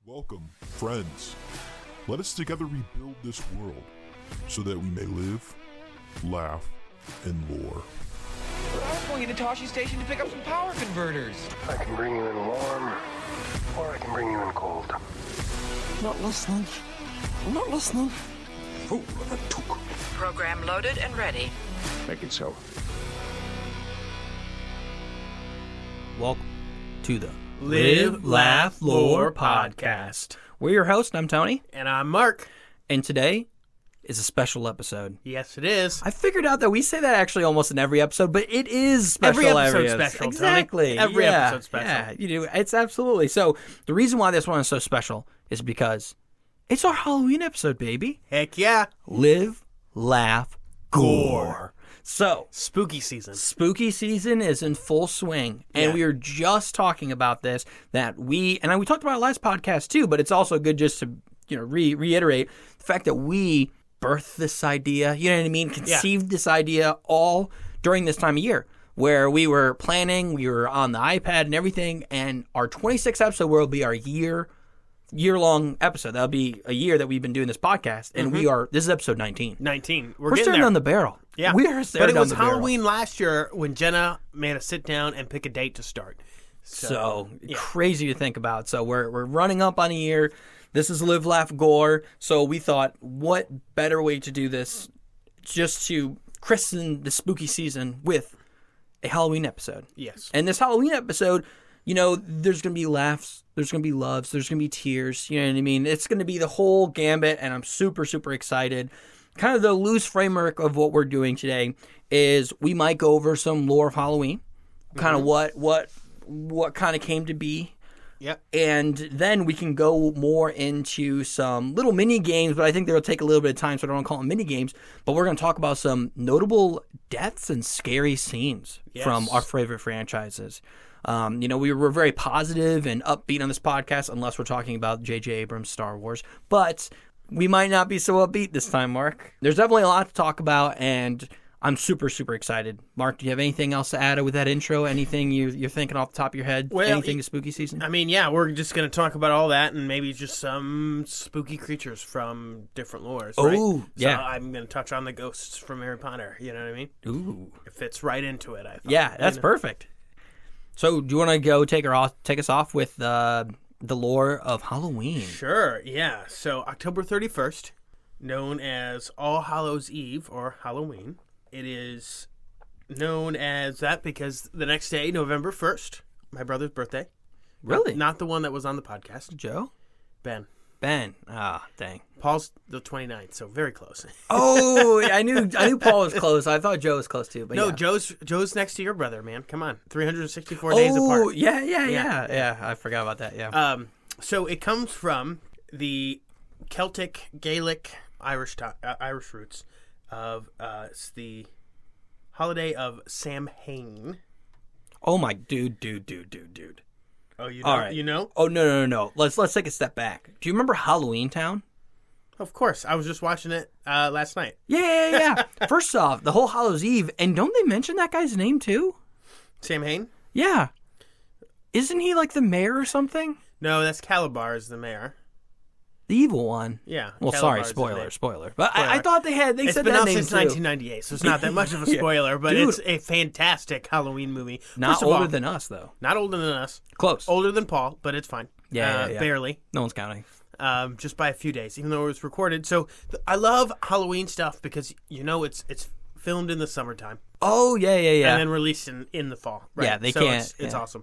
Welcome, friends. Let us together rebuild this world so that we may live, laugh, and lore. I was going into Toshi Station to pick up some power converters. I can bring you in warm, or I can bring you in cold. Not listening. I'm not listening. Oh, that took. Program loaded and ready. Make it so. Welcome to the Live, Laugh, Lore podcast. We're your hosts. I'm Tony. And I'm Mark. And today is a special episode. Yes, it is. I figured out that we say that actually almost in every episode, but it is special. Every episode's special, Exactly. Tony. Every episode's special. Yeah, you do. It's absolutely. So the reason why this one is so special is because it's our Halloween episode, baby. Heck yeah. Live, Laugh, Gore. So, Spooky season. Spooky season is in full swing, and Yeah. we were just talking about this, that we talked about it last podcast too, but it's also good just to, reiterate the fact that we birthed this idea, you know what I mean, conceived this idea all during this time of year, where we were planning, we were on the iPad and everything, and our 26th episode will be our year-long episode. That'll be a year that we've been doing this podcast, and this is episode 19. 19. We're getting staring there. down the barrel. Yeah. We are staring But it down was the barrel. Halloween last year when Jenna made us sit down and pick a date to start. So crazy to think about. So we're running up on a year. This is Live, Laugh, Gore. So we thought, what better way to do this just to christen the spooky season with a Halloween episode. Yes. And this Halloween episode, there's going to be laughs, there's going to be loves, there's going to be tears, you know what I mean? It's going to be the whole gambit, and I'm super, super excited. Kind of the loose framework of what we're doing today is we might go over some lore of Halloween, kind of what kind of came to be. Yep. And then we can go more into some little mini games, but I think that'll take a little bit of time, so I don't want to call them mini games. But we're going to talk about some notable deaths and scary scenes from our favorite franchises. We were very positive and upbeat on this podcast, unless we're talking about J.J. Abrams' Star Wars. But we might not be so upbeat this time, Mark. There's definitely a lot to talk about, and I'm super, super excited. Mark, do you have anything else to add with that intro? Anything you're thinking off the top of your head? Well, anything to spooky season? I mean, yeah, we're just going to talk about all that and maybe just some spooky creatures from different lores, right? Oh, yeah. So I'm going to touch on the ghosts from Harry Potter, you know what I mean? Ooh. It fits right into it, I thought. Yeah, that's perfect. So do you want to go take us off with the lore of Halloween? Sure, yeah. So October 31st, known as All Hallows Eve or Halloween. It is known as that because the next day, November 1st, my brother's birthday. Really? Not the one that was on the podcast. Joe? Ben. Ah, dang. Paul's the 29th, so very close. Oh, I knew Paul was close. I thought Joe was close too. But No, yeah. Joe's next to your brother, man. Come on. 364 days apart. Oh, yeah. I forgot about that, yeah. So it comes from the Celtic, Gaelic, Irish roots of it's the holiday of Samhain. Oh, my dude. Oh, you know? All right. You know? Oh, no. Let's take a step back. Do you remember Halloween Town? Of course. I was just watching it last night. Yeah. First off, the whole Hallows Eve, and don't they mention that guy's name too? Samhain? Yeah. Isn't he like the mayor or something? No, that's Calabar is the mayor. The evil one. Yeah. Well, Calabar is the sorry, mayor. spoiler. But I thought they said It's that been out name since too. 1998, so it's not that much of a spoiler, but Dude. it's a fantastic Halloween movie. Not First of older all, than us, though. Not older than us. Close. Older than Paul, but it's fine. Yeah. Barely. No one's counting. Just by a few days, even though it was recorded. So I love Halloween stuff because it's filmed in the summertime Oh, yeah. and then released in the fall. Right? Yeah, they so can't. It's awesome.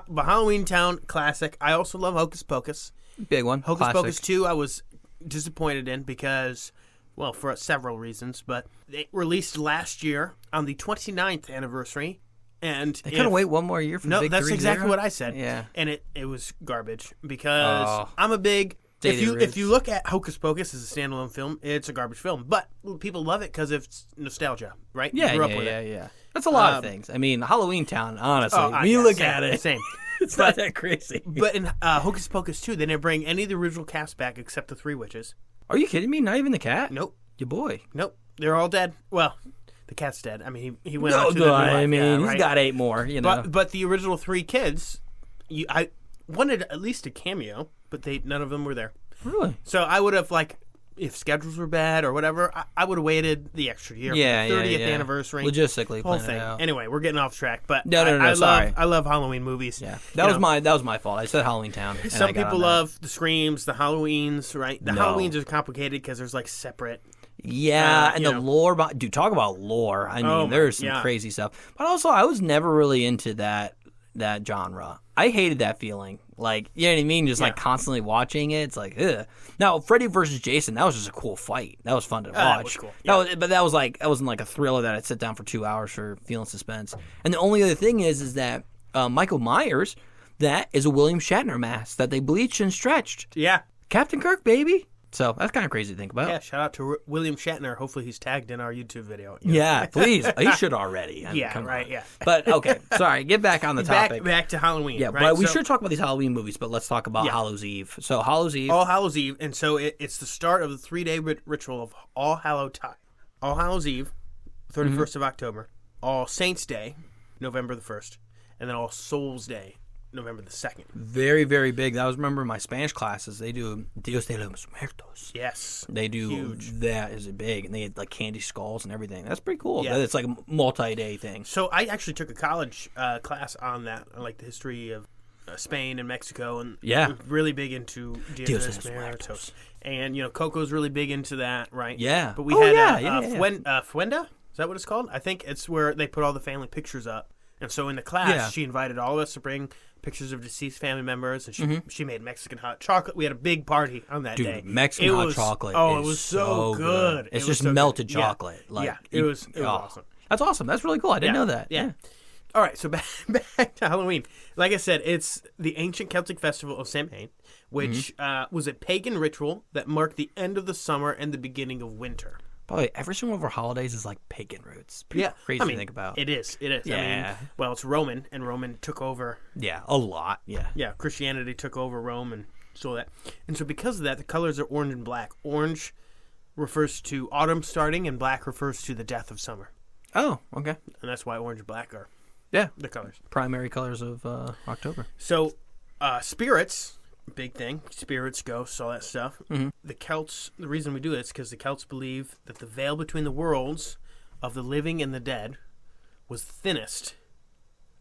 But Halloween Town, classic. I also love Hocus Pocus. Big one. Hocus Classic. Pocus 2, I was disappointed in because, well, for several reasons, but they released last year on the 29th anniversary. And They couldn't wait one more year for No, Victory that's exactly Zero? what I said. Yeah. And it was garbage because Oh. I'm a big... Dated If roots. you look at Hocus Pocus as a standalone film, it's a garbage film. But people love it because it's nostalgia, right? You grew up with it. Yeah. That's a lot of things. I mean, Halloween Town, honestly, when you yeah, look same, at it, Same. it's not that crazy. But in Hocus Pocus 2, they didn't bring any of the original cast back except the three witches. Are you kidding me? Not even the cat? Nope. Your boy. Nope. They're all dead. Well, the cat's dead. I mean, he went No, on to the new I life. mean, Yeah, he's right. got 8 more, you know. But the original three kids, wanted at least a cameo, but none of them were there. Really? So I would have, like, if schedules were bad or whatever, I would have waited the extra year for the 30th anniversary. Logistically, whole plan thing. it out. Anyway, we're getting off track, but No, sorry. I love Halloween movies. Yeah, that was my fault. I said Halloween Town. and Some I got people on that. love the Screams, the Halloweens, right? The No. Halloweens are complicated because there's like separate. Yeah, and you the know. lore. Dude, talk about lore. I mean, there's some crazy stuff. But also, I was never really into that genre. I hated that feeling. Like, you know what I mean? Just like constantly watching it. It's like, ugh. Now, Freddy versus Jason, that was just a cool fight. That was fun to watch. That was cool. Yeah. But that wasn't like a thriller that I'd sit down for 2 hours for feeling suspense. And the only other thing is that Michael Myers, that is a William Shatner mask that they bleached and stretched. Yeah. Captain Kirk, baby. So that's kind of crazy to think about. Yeah, shout out to William Shatner. Hopefully he's tagged in our YouTube video. Yeah, please. He should already. I mean, Yeah, come right, on. yeah. But, okay, sorry. Get back on the topic. Back to Halloween. Yeah, right? but we So- should talk about these Halloween movies, but let's talk about Hallows Eve. So, Hallows Eve. All Hallows Eve, and so it's the start of the 3-day ritual of All Hallows Eve, 31st of October, All Saints Day, November the 1st, and then All Souls Day, November the 2nd. Very, very big. That was, remember, my Spanish classes. They do Dios de los Muertos. Yes. They do Huge. that is big, and they had like candy skulls and everything. That's pretty cool. Yeah. It's like a multi-day thing. So I actually took a college class on that, like the history of Spain and Mexico, and really big into Dia de los Muertos. And, Coco's really big into that, right? Yeah. But we had Fuenda? Is that what it's called? I think it's where they put all the family pictures up. And so in the class, she invited all of us to bring pictures of deceased family members, and she made Mexican hot chocolate. We had a big party on that day. Mexican hot chocolate. Oh, it was so good. It's just melted chocolate. Yeah, Like, it was awesome. That's awesome. That's really cool. I didn't know that. Yeah. All right, so back to Halloween. Like I said, it's the ancient Celtic festival of Samhain, which was a pagan ritual that marked the end of the summer and the beginning of winter. Probably every single one of our holidays is like pagan roots. Pretty crazy to think about. It is. Yeah. It's Roman, and Roman took over. Yeah, a lot. Yeah. Yeah, Christianity took over Rome and stole that. And so because of that, the colors are orange and black. Orange refers to autumn starting, and black refers to the death of summer. Oh, okay. And that's why orange and black are the colors. Primary colors of October. So, spirits, big thing. Spirits, ghosts, all that stuff. Mm-hmm. The Celts, the reason we do this is because the Celts believe that the veil between the worlds of the living and the dead was thinnest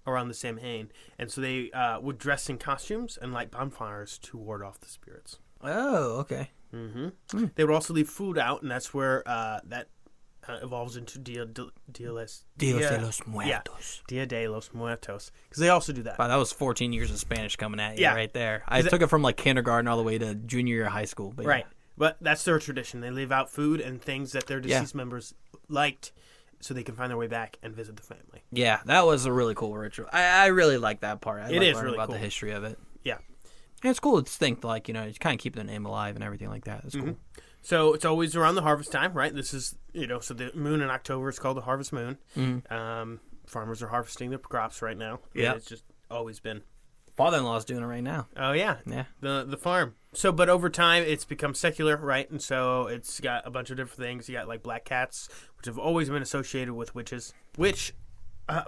around the Samhain. And so they would dress in costumes and light bonfires to ward off the spirits. Oh, okay. Mm-hmm. They would also leave food out, and that's where that evolves into Dia de los Muertos. Yeah, Dia de los Muertos. Because they also do that. Wow, that was 14 years of Spanish coming at you right there. I took it from like kindergarten all the way to junior year of high school. But right. But that's their tradition. They leave out food and things that their deceased members liked so they can find their way back and visit the family. Yeah, that was a really cool ritual. I really like that part. I it like is learning really about cool. the history of it. Yeah. And it's cool to think, like, it's kind of keep the name alive and everything like that. It's cool. So it's always around the harvest time, right? This is, so the moon in October is called the harvest moon. Farmers are harvesting their crops right now. Yeah. It's just always been. Father-in-law's doing it right now. Oh, yeah. Yeah. The farm. So, but over time, it's become secular, right? And so it's got a bunch of different things. You got, like, black cats, which have always been associated with witches. Which,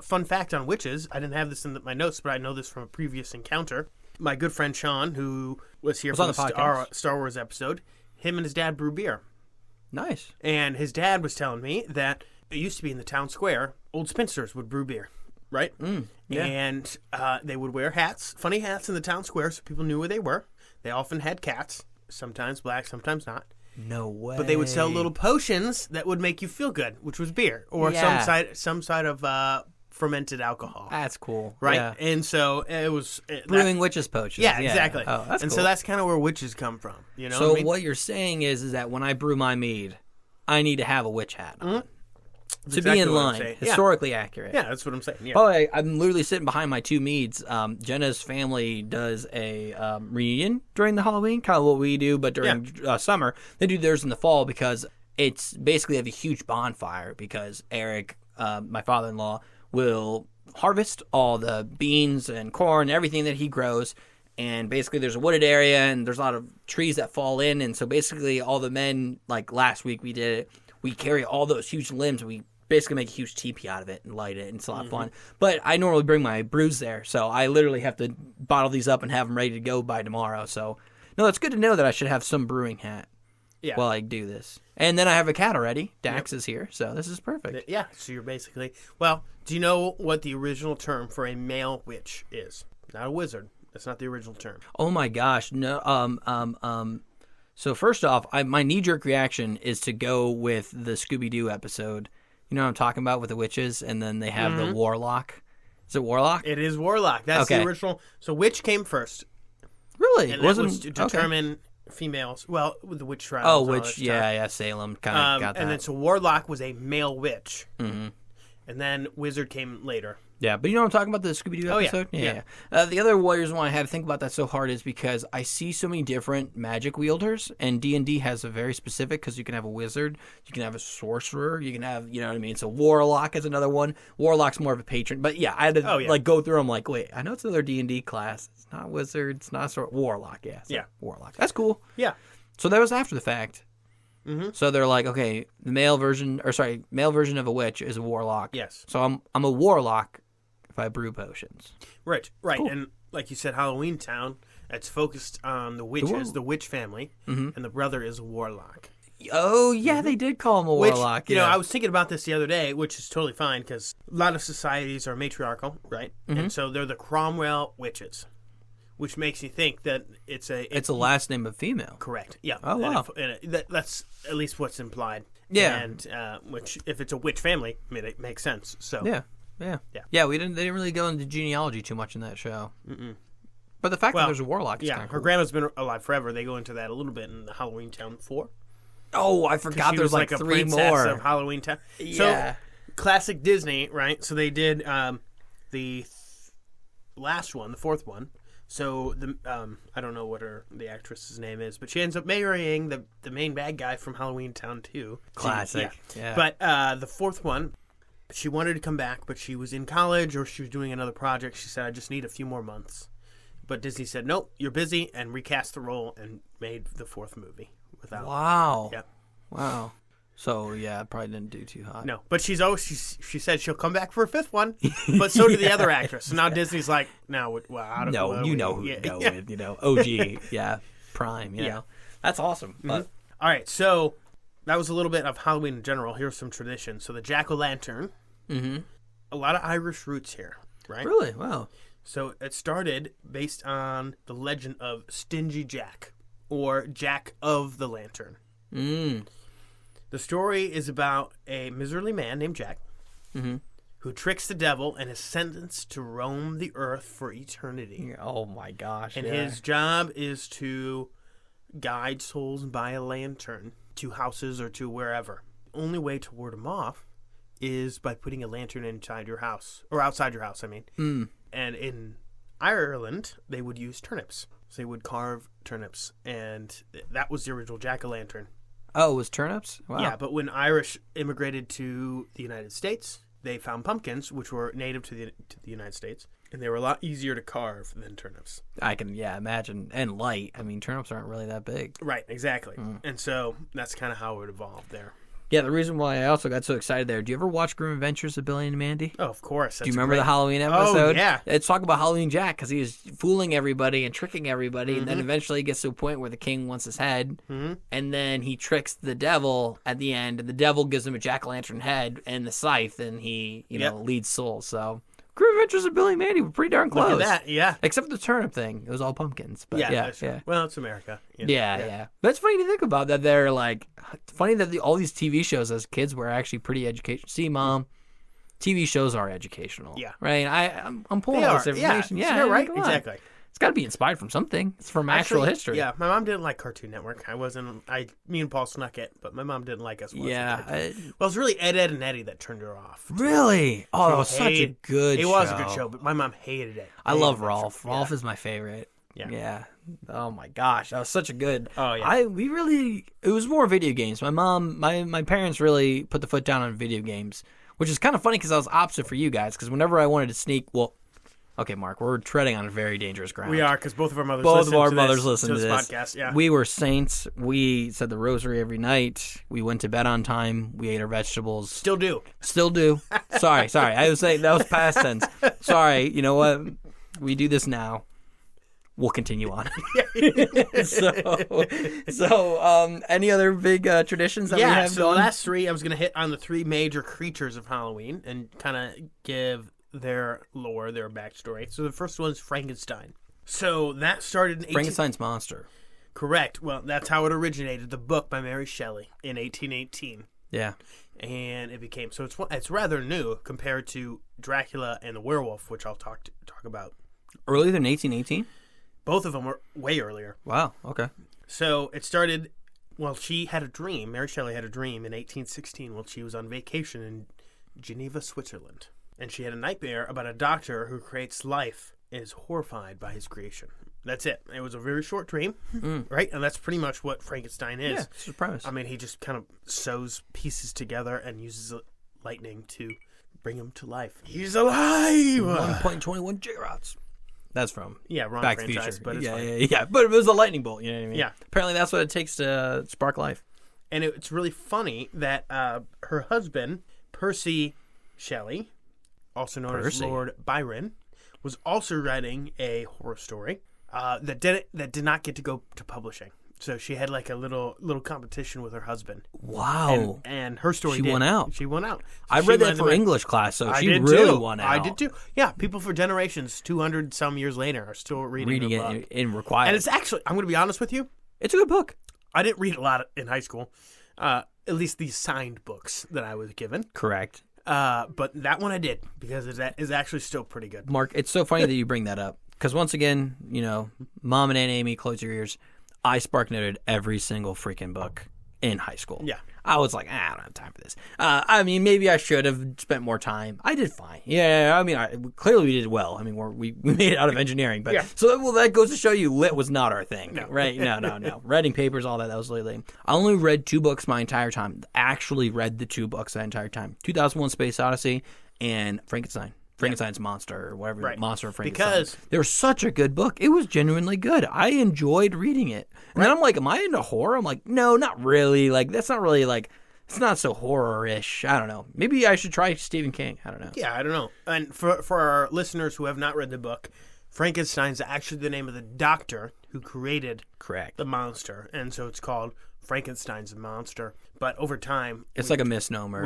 fun fact on witches, I didn't have this in my notes, but I know this from a previous encounter. My good friend Sean, who was here for the Star Wars episode, him and his dad brew beer. Nice. And his dad was telling me that it used to be in the town square, old spinsters would brew beer, right? Yeah. And they would wear hats, funny hats in the town square so people knew where they were. They often had cats, sometimes black, sometimes not. No way. But they would sell little potions that would make you feel good, which was beer or some side of fermented alcohol. That's cool. Right? Yeah. And so it was... Brewing witches' potions. Yeah, exactly. Oh, that's and cool. so that's kind of where witches come from. You know so what I mean? what you're saying is that when I brew my mead, I need to have a witch hat on. To exactly be in what I'm line. saying. Historically accurate. Yeah, that's what I'm saying. Yeah. Oh, I'm literally sitting behind my two meads. Jenna's family does a reunion during the Halloween, kind of what we do, but during summer. They do theirs in the fall because it's basically have a huge bonfire because Eric, my father-in-law, will harvest all the beans and corn, everything that he grows. And basically there's a wooded area and there's a lot of trees that fall in. And so basically all the men, like last week we did it, we carry all those huge limbs and we basically make a huge teepee out of it and light it, and it's a lot of fun. But I normally bring my brews there, so I literally have to bottle these up and have them ready to go by tomorrow. So, no, it's good to know that I should have some brewing hat while I do this. And then I have a cat already. Dax is here, so this is perfect. Yeah, so you're basically... Well, do you know what the original term for a male witch is? Not a wizard. That's not the original term. Oh my gosh, no. So first off, my knee-jerk reaction is to go with the Scooby-Doo episode. You know what I'm talking about with the witches, and then they have the warlock. Is it warlock? It is warlock. That's the original. So witch came first. Really? And that was to determine females. Well, with the witch trials. Oh, witch. Yeah, Salem kind of got that. And then so warlock was a male witch. Mm-hmm. And then wizard came later. Yeah, but you know what I'm talking about, the Scooby-Doo episode? Yeah. The other reason why I had to think about that so hard is because I see so many different magic wielders, and D&D has a very specific, because you can have a wizard, you can have a sorcerer, you can have, you know what I mean? So warlock is another one. Warlock's more of a patron. But yeah, I had to go through them like, wait, I know it's another D&D class. It's not wizard, it's not warlock. Yeah, so warlock. That's cool. Yeah. So that was after the fact. Mm-hmm. So they're like, okay, the male version of a witch is a warlock. Yes. So I'm a warlock if I brew potions. Right. Cool. And like you said, Halloween Town, it's focused on the witches, the witch family, and the brother is a warlock. Oh, yeah, they did call him a warlock. You know, I was thinking about this the other day, which is totally fine, because a lot of societies are matriarchal, right? Mm-hmm. And so they're the Cromwell witches. Which makes you think that it's a last name of female. Correct. Yeah. Oh, wow. That's at least what's implied. Yeah. And which, if it's a witch family, it makes sense. So. Yeah. Yeah. They didn't really go into genealogy too much in that show. Mm-mm. But the fact that there's a warlock is kind of cool. Her grandma's been alive forever. They go into that a little bit in the Halloween Town 4. Oh, I forgot there's like 3 more of Halloween Town. Yeah. So, classic Disney, right? So they did the last one, the 4th one. So I don't know what the actress's name is, but she ends up marrying the main bad guy from Halloween Town 2. Classic. Yeah. But the 4th one, she wanted to come back, but she was in college or she was doing another project. She said, I just need a few more months. But Disney said, nope, you're busy, and recast the role and made the 4th movie without. Wow. Yeah. Wow. So yeah, it probably didn't do too hot. No, but she said she'll come back for a 5th one, but so did the other actress. So now Disney's like, no, well, I don't know. No, you know who to go with, you know, OG, Prime, you know. That's awesome. Mm-hmm. But all right, so that was a little bit of Halloween in general. Here's some traditions. So the jack-o'-lantern, a lot of Irish roots here, right? Really? Wow. So it started based on the legend of Stingy Jack, or Jack of the Lantern. The story is about a miserly man named Jack who tricks the devil and is sentenced to roam the earth for eternity. Oh my gosh. And his job is to guide souls by a lantern to houses or to wherever. Only way to ward him off is by putting a lantern inside your house, or outside your house, I mean. And in Ireland, they would use turnips. So they would carve turnips, and that was the original jack-o'-lantern. Oh, it was turnips? Wow. Yeah, but when Irish immigrated to the United States, they found pumpkins, which were native to the United States, and they were a lot easier to carve than turnips. I can, imagine. And light. I mean, turnips aren't really that big. Right, exactly. And so that's kind of how it evolved there. Yeah, the reason why I also got so excited there. Do you ever watch Grim Adventures of Billy and Mandy? Oh, of course. Do you remember the Halloween episode? Oh, yeah. It's talking about Halloween Jack because he was fooling everybody and tricking everybody, and then eventually he gets to a point where the king wants his head, and then he tricks the devil at the end, and the devil gives him a jack-o'-lantern head and the scythe, and he leads souls. So Grim Adventures of Billy and Mandy were pretty darn close. Look at that, yeah. Except for the turnip thing. It was all pumpkins. But yeah. Well, it's America. Yeah. But it's funny to think about that. They're like, funny that all these TV shows as kids were actually pretty educational. See, Mom, TV shows are educational. Yeah. Right? I'm pulling all this information. Yeah, right? Exactly. It's got to be inspired from something. It's from actual history. Yeah, my mom didn't like Cartoon Network. Me and Paul snuck it, but my mom didn't like us watching it. Well, it was really Ed, and Eddie that turned her off. Really? Oh, it was such a good show. It was a good show, but my mom hated it. I love Rolf. Rolf is my favorite. Yeah. Oh my gosh, that was such a good. Oh yeah. It was more video games. My parents really put the foot down on video games, which is kind of funny because I was opposite for you guys. Because whenever I wanted to sneak, Okay, Mark, we're treading on a very dangerous ground. We are, because both of our mothers Both listen of our to mothers listen to this this podcast. Yeah. We were saints. We said the rosary every night. We went to bed on time. We ate our vegetables. Still do. Still do. Sorry. I was saying that was past tense. Sorry. You know what? We do this now. We'll continue on. So, any other big traditions that we have so going? the last three, I was going to hit on the three major creatures of Halloween and kind of give their lore, their backstory. So the first one is Frankenstein. So that started in Frankenstein's monster. Correct. Well, that's how it originated. The book by Mary Shelley in 1818. Yeah. And it became, so it's rather new compared to Dracula and the werewolf, which I'll talk about. Earlier than 1818? Both of them were way earlier. Wow. Okay. So it started, well, she had a dream. Mary Shelley had a dream in 1816 while she was on vacation in Geneva, Switzerland. And she had a nightmare about a doctor who creates life and is horrified by his creation. That's it. It was a very short dream, right? And that's pretty much what Frankenstein is. Yeah, it's the premise. I mean, he just kind of sews pieces together and uses lightning to bring him to life. He's alive! 1.21 gigawatts. That's from wrong Back to the franchise, Future. but it's fine. Yeah. But it was a lightning bolt, you know what I mean? Yeah. Apparently that's what it takes to spark life. And it's really funny that her husband, Percy Shelley, also known as Lord Byron, was also writing a horror story that did not get to go to publishing. So she had like a little competition with her husband. Wow. And her story She won out. She won out. So I read that for English class, so she really won out. I did too. Yeah, people for generations, 200 some years later, are still reading her book. it in required. And it's actually, I'm going to be honest with you, it's a good book. I didn't read a lot in high school, at least these signed books that I was given. Correct. But that one I did, because it is actually still pretty good. Mark, it's so funny that you bring that up. Because once again, Mom and Aunt Amy, close your ears. I spark noted every single freaking book in high school. Yeah. I was like, I don't have time for this. I mean, maybe I should have spent more time. I did fine. Yeah, I mean, clearly we did well. I mean, we made it out of engineering. But So that goes to show you lit was not our thing, right? No. Writing papers, all that was really lame. I only read 2 books my entire time. Actually read the 2 books that entire time. 2001 Space Odyssey and Frankenstein. Frankenstein's monster or whatever, Monster of Frankenstein. Because they were such a good book. It was genuinely good. I enjoyed reading it. And then I'm like, am I into horror? I'm like, no, not really. Like, that's not really like, it's not so horror-ish. I don't know. Maybe I should try Stephen King. I don't know. Yeah, I don't know. And for our listeners who have not read the book, Frankenstein's actually the name of the doctor who created the monster. And so it's called Frankenstein's monster. But over time, it's like a misnomer.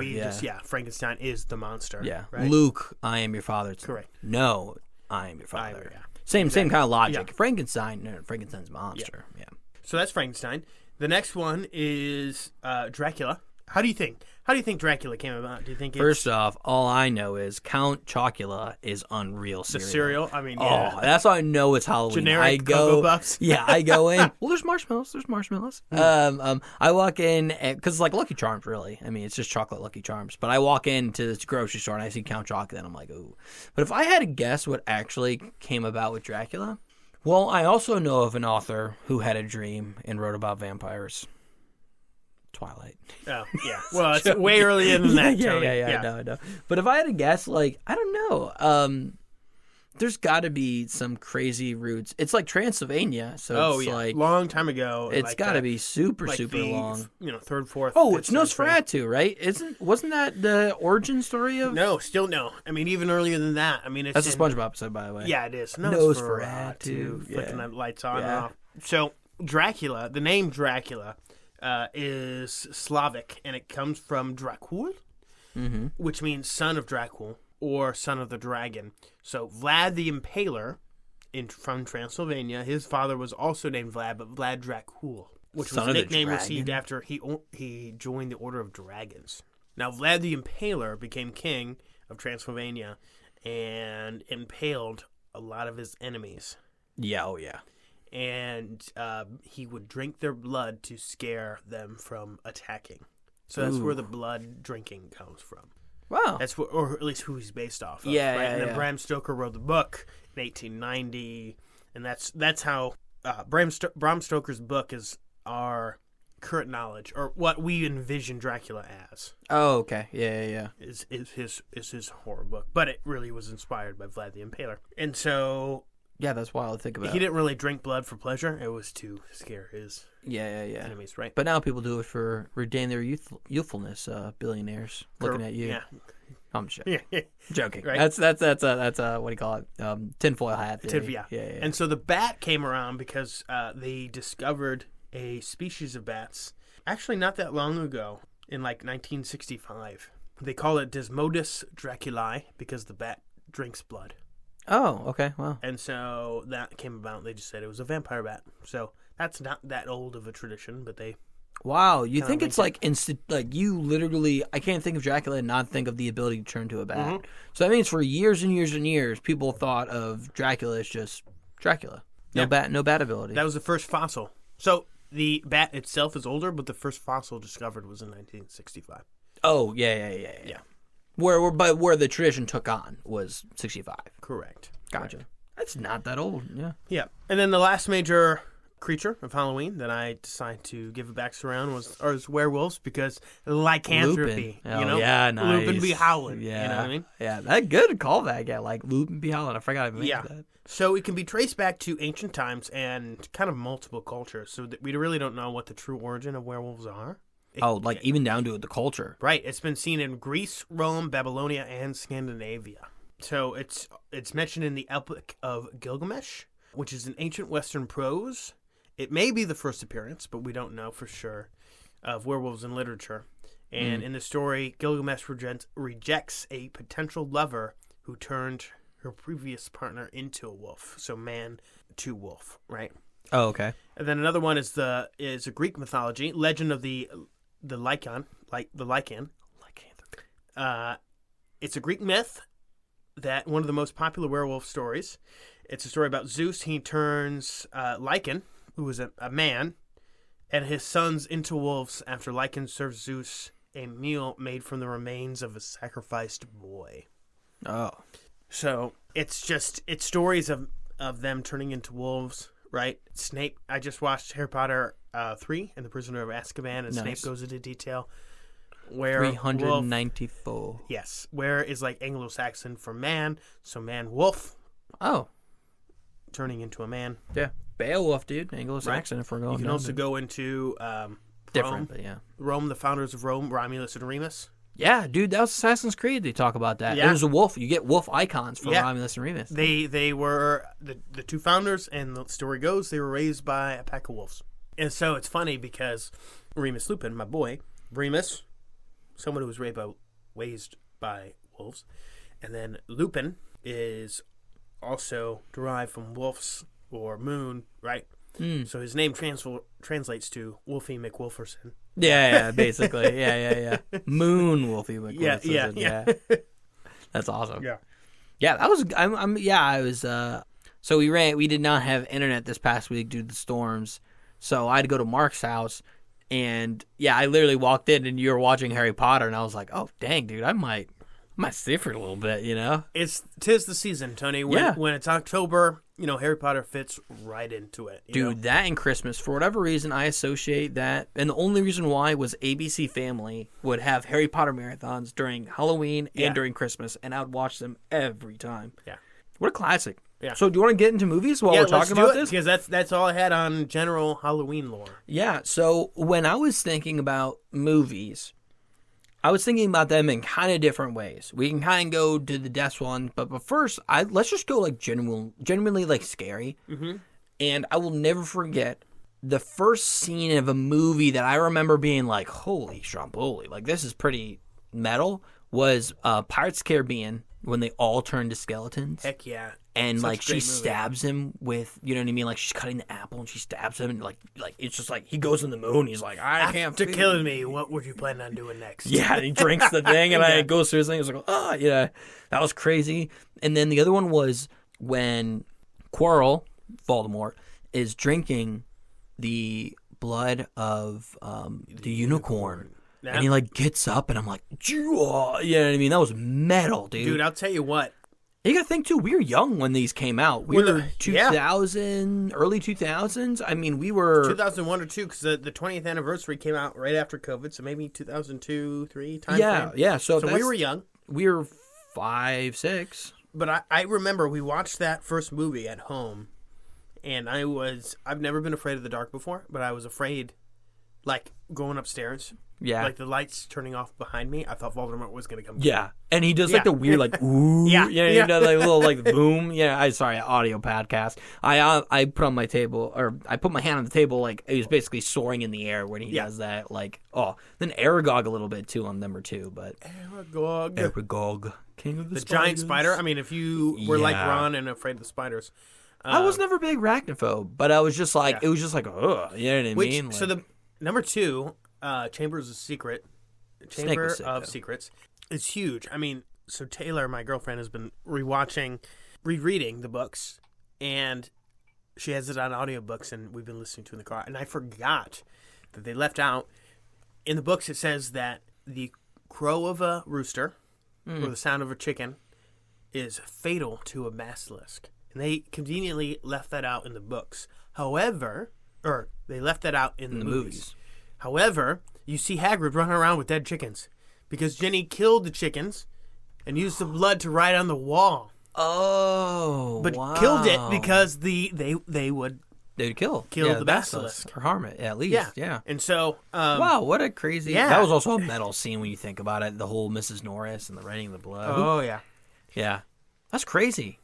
Frankenstein is the monster. Yeah. Right? Luke, I am your father. Correct. No, I am your father. Same kind of logic. Yeah. Frankenstein's monster. Yeah. So that's Frankenstein. The next one is Dracula. How do you think Dracula came about? Do you think First off, all I know is Count Chocula is unreal cereal. The cereal? I mean, Oh, that's how I know it's Halloween. Generic Cocoa Puffs? Yeah, I go in. Well, there's marshmallows. I walk in, because it's like Lucky Charms, really. I mean, it's just chocolate Lucky Charms. But I walk into this grocery store and I see Count Chocula and I'm like, ooh. But if I had to guess what actually came about with Dracula, well, I also know of an author who had a dream and wrote about vampires. Twilight. Oh, yeah. Well, it's way earlier than that, Tony. Yeah. I know. But if I had to guess, like, I don't know. There's got to be some crazy roots. It's like Transylvania, so it's like long time ago. It's like got to be super long. 3rd, 4th. Oh, it's Nosferatu, right? Wasn't that the origin story of? No, still no. I mean, even earlier than that. I mean, that's a SpongeBob episode, by the way. Yeah, it is. Nosferatu. Flicking the lights on and off. So Dracula, the name Dracula, is Slavic, and it comes from Dracul, which means son of Dracul or son of the dragon. So Vlad the Impaler, from Transylvania, his father was also named Vlad, but Vlad Dracul, which was a nickname received after he joined the Order of Dragons. Now Vlad the Impaler became king of Transylvania and impaled a lot of his enemies. Yeah, oh yeah. And he would drink their blood to scare them from attacking. So that's where the blood drinking comes from. Wow. That's what, or at least who he's based off of. Yeah, right? yeah, And then yeah. Bram Stoker wrote the book in 1890, and that's how Bram Stoker's book is our current knowledge, or what we envision Dracula as. Oh, okay. Yeah. Is his horror book, but it really was inspired by Vlad the Impaler, and so Yeah, that's wild to think about. he didn't really drink blood for pleasure. It was to scare his Yeah. enemies, right? But now people do it for retain their youthfulness. Billionaires looking at you. Yeah. I'm sure. Yeah. Joking. Right. That's what do you call it? Tinfoil hat theory. Yeah. Yeah. And so the bat came around because they discovered a species of bats actually not that long ago, in like 1965. They call it Desmodus draculae because the bat drinks blood. Oh, okay. Wow. And so that came about. They just said it was a vampire bat. So that's not that old of a tradition, but they... Wow, you think it's linked like you literally, I can't think of Dracula and not think of the ability to turn to a bat. Mm-hmm. So that means for years and years and years, people thought of Dracula as just Dracula. No bat ability. That was the first fossil. So the bat itself is older, but the first fossil discovered was in 1965. Oh, yeah. Where the tradition took on was 65. Correct. Gotcha. That's not that old, yeah. Yeah. And then the last major creature of Halloween that I decided to give a backstory on was werewolves, because lycanthropy. Lupin. Oh, You know? yeah, nice. Lupin be howling. Yeah. You know what I mean? Yeah, that good callback. Yeah, like Lupin be howling. I forgot I mentioned Yeah. that. So it can be traced back to ancient times and kind of multiple cultures. So that we really don't know what the true origin of werewolves are. Even down to the culture. Right. It's been seen in Greece, Rome, Babylonia, and Scandinavia. So it's mentioned in the Epic of Gilgamesh, which is an ancient Western prose. It may be the first appearance, but we don't know for sure, of werewolves in literature. And in the story, Gilgamesh rejects a potential lover who turned her previous partner into a wolf. So man to wolf, right? Oh, okay. And then another one is a Greek mythology, legend of the Lycan. It's a Greek myth that one of the most popular werewolf stories. It's a story about Zeus. He turns Lycan, who was a man, and his sons into wolves after Lycan serves Zeus a meal made from the remains of a sacrificed boy. Oh. So it's stories of them turning into wolves, right? Snape, I just watched Harry Potter 3 and the Prisoner of Azkaban, and Nice. Snape goes into detail where 394. wolf, yes, where is like Anglo-Saxon for man, so man-wolf Oh. turning into a man. Yeah. Beowulf, dude. Anglo-Saxon, if we're going You can down also to- go into different, Rome. but yeah. Rome, the founders of Rome, Romulus and Remus. Yeah, dude, that was Assassin's Creed. They talk about that. Yeah. There's a wolf. You get wolf icons from Yeah. Romulus and Remus. They were the two founders, and the story goes they were raised by a pack of wolves. And so it's funny because Remus Lupin, my boy, Remus, someone who was raised by wolves, and then Lupin is also derived from wolves or moon, right? So his name translates to Wolfie McWolferson. Yeah, basically. Yeah. Moon Wolfie McWolf. Yeah. That's awesome. Yeah. Yeah, that was. I was. So we did not have internet this past week due to the storms. So I had to go to Mark's house, and yeah, I literally walked in, and you were watching Harry Potter, and I was like, oh dang, dude, I might stay for a little bit, you know. Tis the season, Tony. When it's October, Harry Potter fits right into it. you know? Dude, that and Christmas, for whatever reason, I associate that. And the only reason why was ABC Family would have Harry Potter marathons during Halloween and during Christmas, and I would watch them every time. Yeah. What a classic. Yeah. So do you want to get into movies while we're talking about this? Because that's all I had on general Halloween lore. Yeah, so when I was thinking about movies, I was thinking about them in kind of different ways. We can kind of go to the death one, but first, let's just go like genuinely like scary. Mm-hmm. And I will never forget the first scene of a movie that I remember being like, holy stromboli, like this is pretty metal, was Pirates of the Caribbean when they all turned to skeletons. Heck yeah. And Such a like great she movie. stabs him with, you know what I mean? Like she's cutting the apple and she stabs him, and like it's just like he goes in the moon. He's like, I can't After feel killing me, what were you planning on doing next? Yeah, and he drinks the thing, and it goes through his thing. It's like, oh, yeah, that was crazy. And then the other one was when Quirrell, Voldemort, is drinking the blood of the unicorn. Yeah. And he like gets up, and I'm like, you know what I mean? That was metal, dude. Dude, I'll tell you what. You got to think, too, we were young when these came out. We were 2000, early 2000s. I mean, we were... 2001 or 2, because the 20th anniversary came out right after COVID, so maybe 2002, 3 time Yeah, frame. yeah. So we were young. We were 5, 6. But I remember we watched that first movie at home, and I've never been afraid of the dark before, but I was afraid, like, going upstairs. Yeah. Like, the lights turning off behind me, I thought Voldemort was going to come. Yeah. And he does, like, the weird, like, ooh. Yeah. He does, like, a little, like, boom. Yeah. Sorry, audio podcast. I put on my table, or I put my hand on the table, like, it was basically soaring in the air when he does that. Like, then Aragog a little bit, too, on number 2, but... Aragog. King of the spiders. Giant spider. I mean, if you were like Ron and afraid of the spiders. I was never a big arachnophobe, but I was just like, it was just like, ugh. You know what I mean? Like, so the number 2, Chamber of Secrets, is huge. I mean, so Taylor, my girlfriend, has been rereading the books, and she has it on audiobooks, and we've been listening to it in the car. And I forgot that they left out, in the books it says that the crow of a rooster, or the sound of a chicken, is fatal to a basilisk. And they conveniently left that out in the books. However, they left that out in the movies. However, you see Hagrid running around with dead chickens because Ginny killed the chickens and used the blood to write on the wall. Oh, but killed it because they would kill the basilisk or harm it at least. Yeah. And so, wow, what a crazy! Yeah. That was also a metal scene when you think about it. The whole Mrs. Norris and the writing of the blood. Oh yeah, yeah, that's crazy.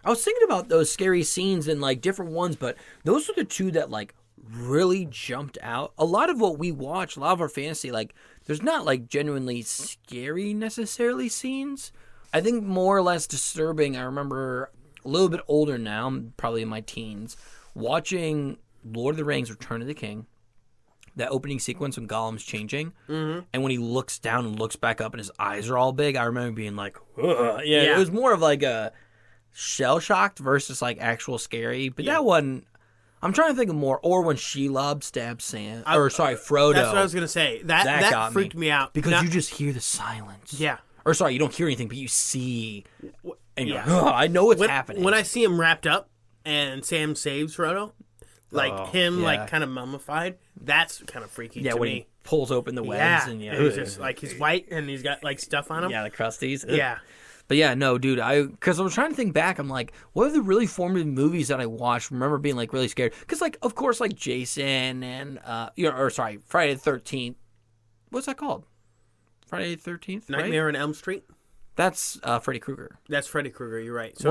I was thinking about those scary scenes and like different ones, but those are the two that like really jumped out. A lot of what we watch, a lot of our fantasy, like there's not like genuinely scary necessarily scenes. I think more or less disturbing. I remember a little bit older now, I'm probably in my teens, watching Lord of the Rings: Return of the King. That opening sequence when Gollum's changing, and when he looks down and looks back up and his eyes are all big, I remember being like, ugh. Yeah, it was more of like a shell-shocked versus like actual scary. But that one, I'm trying to think of more. Or when Shelob stabs Sam, Frodo. That's what I was gonna say. That freaked me out because you just hear the silence. Yeah. Or sorry, you don't hear anything, but you see, and you're like, I know what's happening. When I see him wrapped up and Sam saves Frodo, like like kind of mummified, that's kind of freaky to when me. He pulls open the webs and he's just like he's white and he's got like stuff on him. Yeah, the crusties. Yeah. But yeah, no, dude, because I was trying to think back, I'm like, what are the really formative movies that I watched? Remember being like really scared? Because like, of course, like Jason and Friday the 13th. What's that called? Friday the 13th. Nightmare on Elm Street. That's Freddy Krueger. That's Freddy Krueger. You're right. So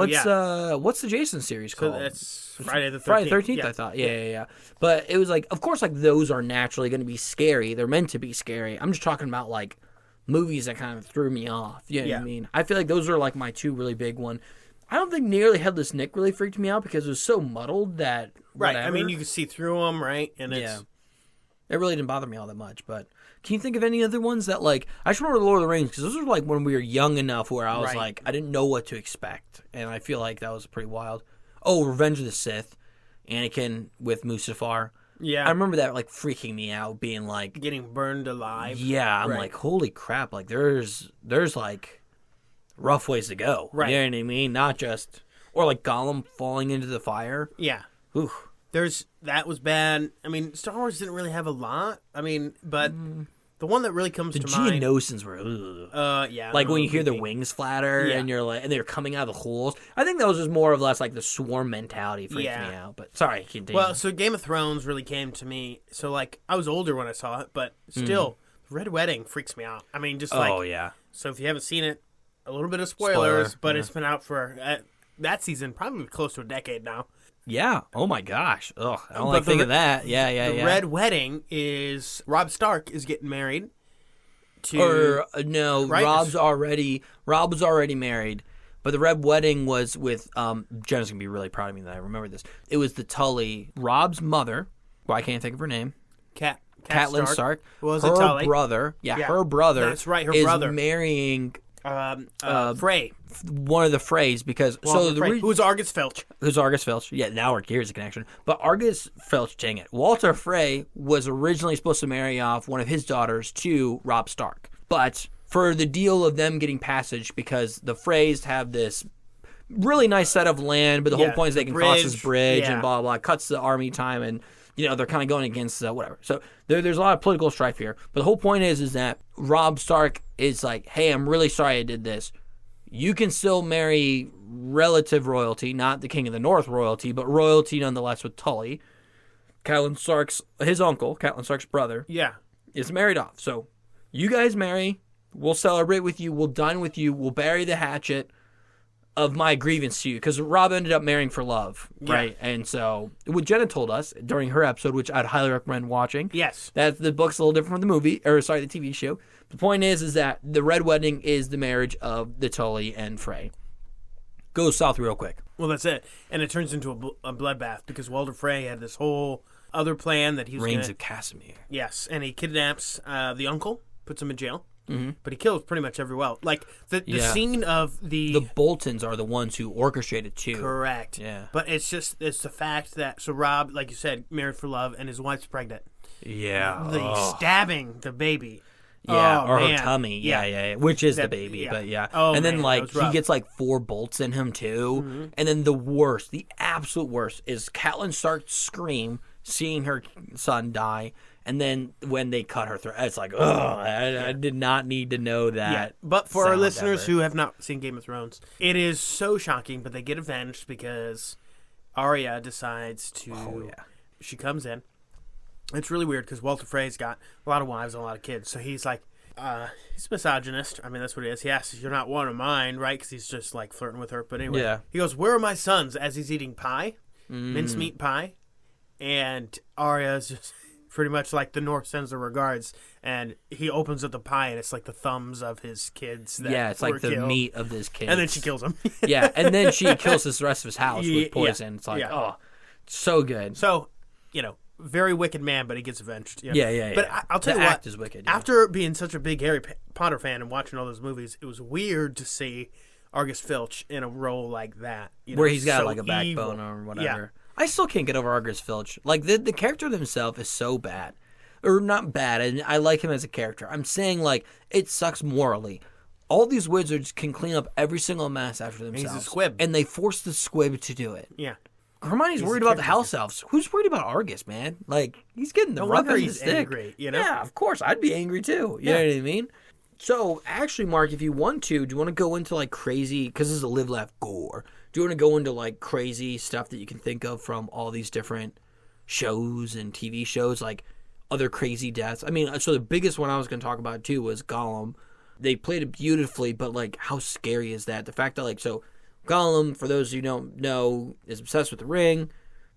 what's the Jason series called? So that's Friday the 13th. Friday the 13th. I thought. Yeah. But it was like, of course, like those are naturally going to be scary. They're meant to be scary. I'm just talking about like movies that kind of threw me off. You know what I mean? I feel like those are like my two really big one. I don't think Nearly Headless Nick really freaked me out because it was so muddled that right. Whatever. I mean, you can see through them, right? And it's it really didn't bother me all that much. But can you think of any other ones that like I just remember Lord of the Rings because those were like when we were young enough where I was like I didn't know what to expect, and I feel like that was pretty wild. Oh, Revenge of the Sith, Anakin with Mustafar. Yeah, I remember that like freaking me out, being like getting burned alive. Yeah, I'm like, holy crap! Like there's like rough ways to go. Right, you know what I mean? Not just or like Gollum falling into the fire. Yeah. Oof. That was bad. I mean, Star Wars didn't really have a lot. I mean, but the one that really comes to mind. The Geonosians were, like when you hear the wings flatter and you're like, and they're coming out of the holes. I think that was just more or less like the swarm mentality freaked me out. But sorry, continue. Well, so Game of Thrones really came to me. So like, I was older when I saw it, but still, Red Wedding freaks me out. I mean, just like, So if you haven't seen it, a little bit of spoilers, but it's been out for that season, probably close to a decade now. Yeah. Oh my gosh. Ugh. I don't like think of that. Yeah. The Red Wedding is Robb Stark is getting married to. No, right? Robb's already married. But the Red Wedding was with Jenna's gonna be really proud of me that I remember this. It was the Tully, Robb's mother. Well, I can't think of her name. Catelyn Stark. Was her Tully? Brother. Yeah, her brother. That's right. Her is brother marrying. Frey. One of the Freys, because who's Argus Filch? Yeah, now here's a connection. But Argus Filch, dang it, Walter Frey was originally supposed to marry off one of his daughters to Robb Stark, but for the deal of them getting passage, because the Freys have this really nice set of land, but the whole point is they can cross this bridge yeah. and blah, blah, blah. Cuts the army time and, they're kind of going against whatever. So there's a lot of political strife here. But the whole point is that Robb Stark is like, hey, I'm really sorry I did this. You can still marry relative royalty, not the King of the North royalty, but royalty nonetheless with Tully. Catelyn Stark's, his uncle, Catelyn Stark's brother, is married off. So you guys marry, we'll celebrate with you, we'll dine with you, we'll bury the hatchet of my grievance to you. Because Robb ended up marrying for love, right? And so what Jenna told us during her episode, which I'd highly recommend watching. Yes. That the book's a little different from the movie, the TV show. The point is that the Red Wedding is the marriage of the Tully and Frey. Goes south real quick. Well, that's it. And it turns into a bloodbath because Walder Frey had this whole other plan that he was Reigns of Casimir. Yes, and he kidnaps the uncle, puts him in jail. Mm-hmm. But he kills pretty much everyone. Like, the scene of The Boltons are the ones who orchestrated too. Correct. Yeah. But it's the fact that, so Robb, like you said, married for love, and his wife's pregnant. Yeah. The stabbing the baby. Yeah, Oh, or man. her tummy. Yeah. Which is the baby, but yeah. Oh, and then, man, like, that was he rough. gets, like, 4 bolts in him, too. Mm-hmm. And then the absolute worst, is Catelyn Stark scream, seeing her son die, and then when they cut her throat, it's like, I did not need to know that. Yeah, but for our sound listeners ever. who have not seen Game of Thrones, it is so shocking, but they get avenged because Arya decides to... She comes in. It's really weird because Walder Frey's got a lot of wives and a lot of kids, so he's like... he's misogynist. I mean, that's what he is. He asks, "You're not one of mine," right? Because he's just, like, flirting with her. But anyway, he goes, "Where are my sons?" as he's eating pie, mincemeat pie. And Arya's just... pretty much like the North sends their regards, and he opens up the pie, and it's like the thumbs of his kids. That it's like were the killed. meat of this kid. And then she kills him. And then she kills the rest of his house with poison. It's like, so good. So, very wicked man, but he gets avenged. Yeah. But I'll tell the you what, act is wicked. after being such a big Harry Potter fan and watching all those movies, it was weird to see Argus Filch in a role like that. Where he's got so like a backbone evil. or whatever. I still can't get over Argus Filch. Like, the character himself is so bad. Or not bad, and I like him as a character. I'm saying, like, it sucks morally. All these wizards can clean up every single mess after themselves. He's a squib. And they force the squib to do it. Yeah. Hermione's worried about the house elves. Who's worried about Argus, man? Like, he's getting the No rough wonder end of the he's stick. angry, Yeah, of course. I'd be angry, too. You know what I mean? So, actually, Mark, if you want to, do you want to go into, like, crazy... Because this is a Live, Laugh, Gore. Do you want to go into, like, crazy stuff that you can think of from all these different shows and TV shows? Like, other crazy deaths? I mean, so the biggest one I was going to talk about, too, was Gollum. They played it beautifully, but, like, how scary is that? The fact that, like, so Gollum, for those who don't know, is obsessed with the ring.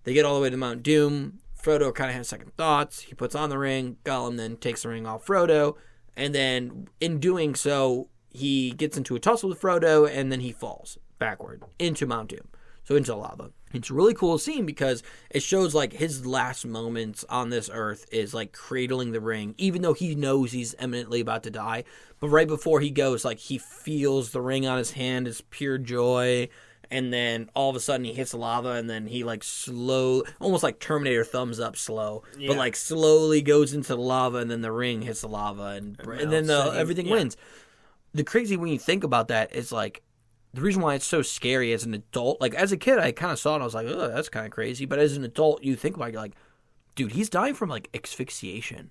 They get all the way to Mount Doom. Frodo kind of has second thoughts. He puts on the ring. Gollum then takes the ring off Frodo. And then, in doing so, he gets into a tussle with Frodo, and then he falls backward into Mount Doom. So into lava. It's a really cool scene because it shows, like, his last moments on this earth is, like, cradling the ring, even though he knows he's imminently about to die. But right before he goes, like, he feels the ring on his hand. It's pure joy. And then all of a sudden he hits the lava, and then he, like, almost like Terminator thumbs up slow, but, like, slowly goes into the lava, and then the ring hits the lava, and then everything wins. The crazy when you think about that is, like, the reason why it's so scary as an adult, like, as a kid, I kind of saw it, and I was like, oh, that's kind of crazy. But as an adult, you think about it, you're like, dude, he's dying from, like, asphyxiation.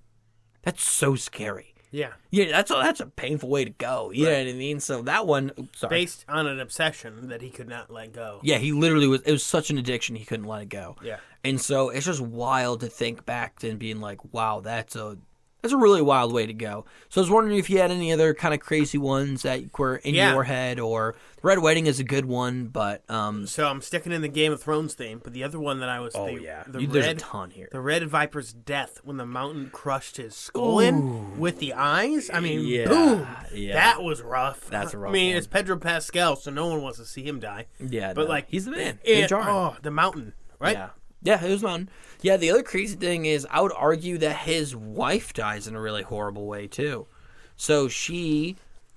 That's so scary. Yeah. Yeah, that's a painful way to go. You know what I mean? So that one... Based on an obsession that he could not let go. Yeah, he literally was... It was such an addiction, he couldn't let it go. Yeah. And so it's just wild to think back and being like, wow, that's a really wild way to go. So I was wondering if you had any other kind of crazy ones that were in your head, or the Red Wedding is a good one, but... So I'm sticking in the Game of Thrones theme, but the other one that I was... There's a ton here. The Red Viper's death when the mountain crushed his skull in with the eyes. I mean, boom! Yeah. That was rough. That's a rough I mean, one. it's Pedro Pascal, so no one wants to see him die. Yeah, but no, like he's the man. Big jar. Oh, the mountain, right? Yeah, it was mountain. Yeah, the other crazy thing is I would argue that his wife dies in a really horrible way, too. So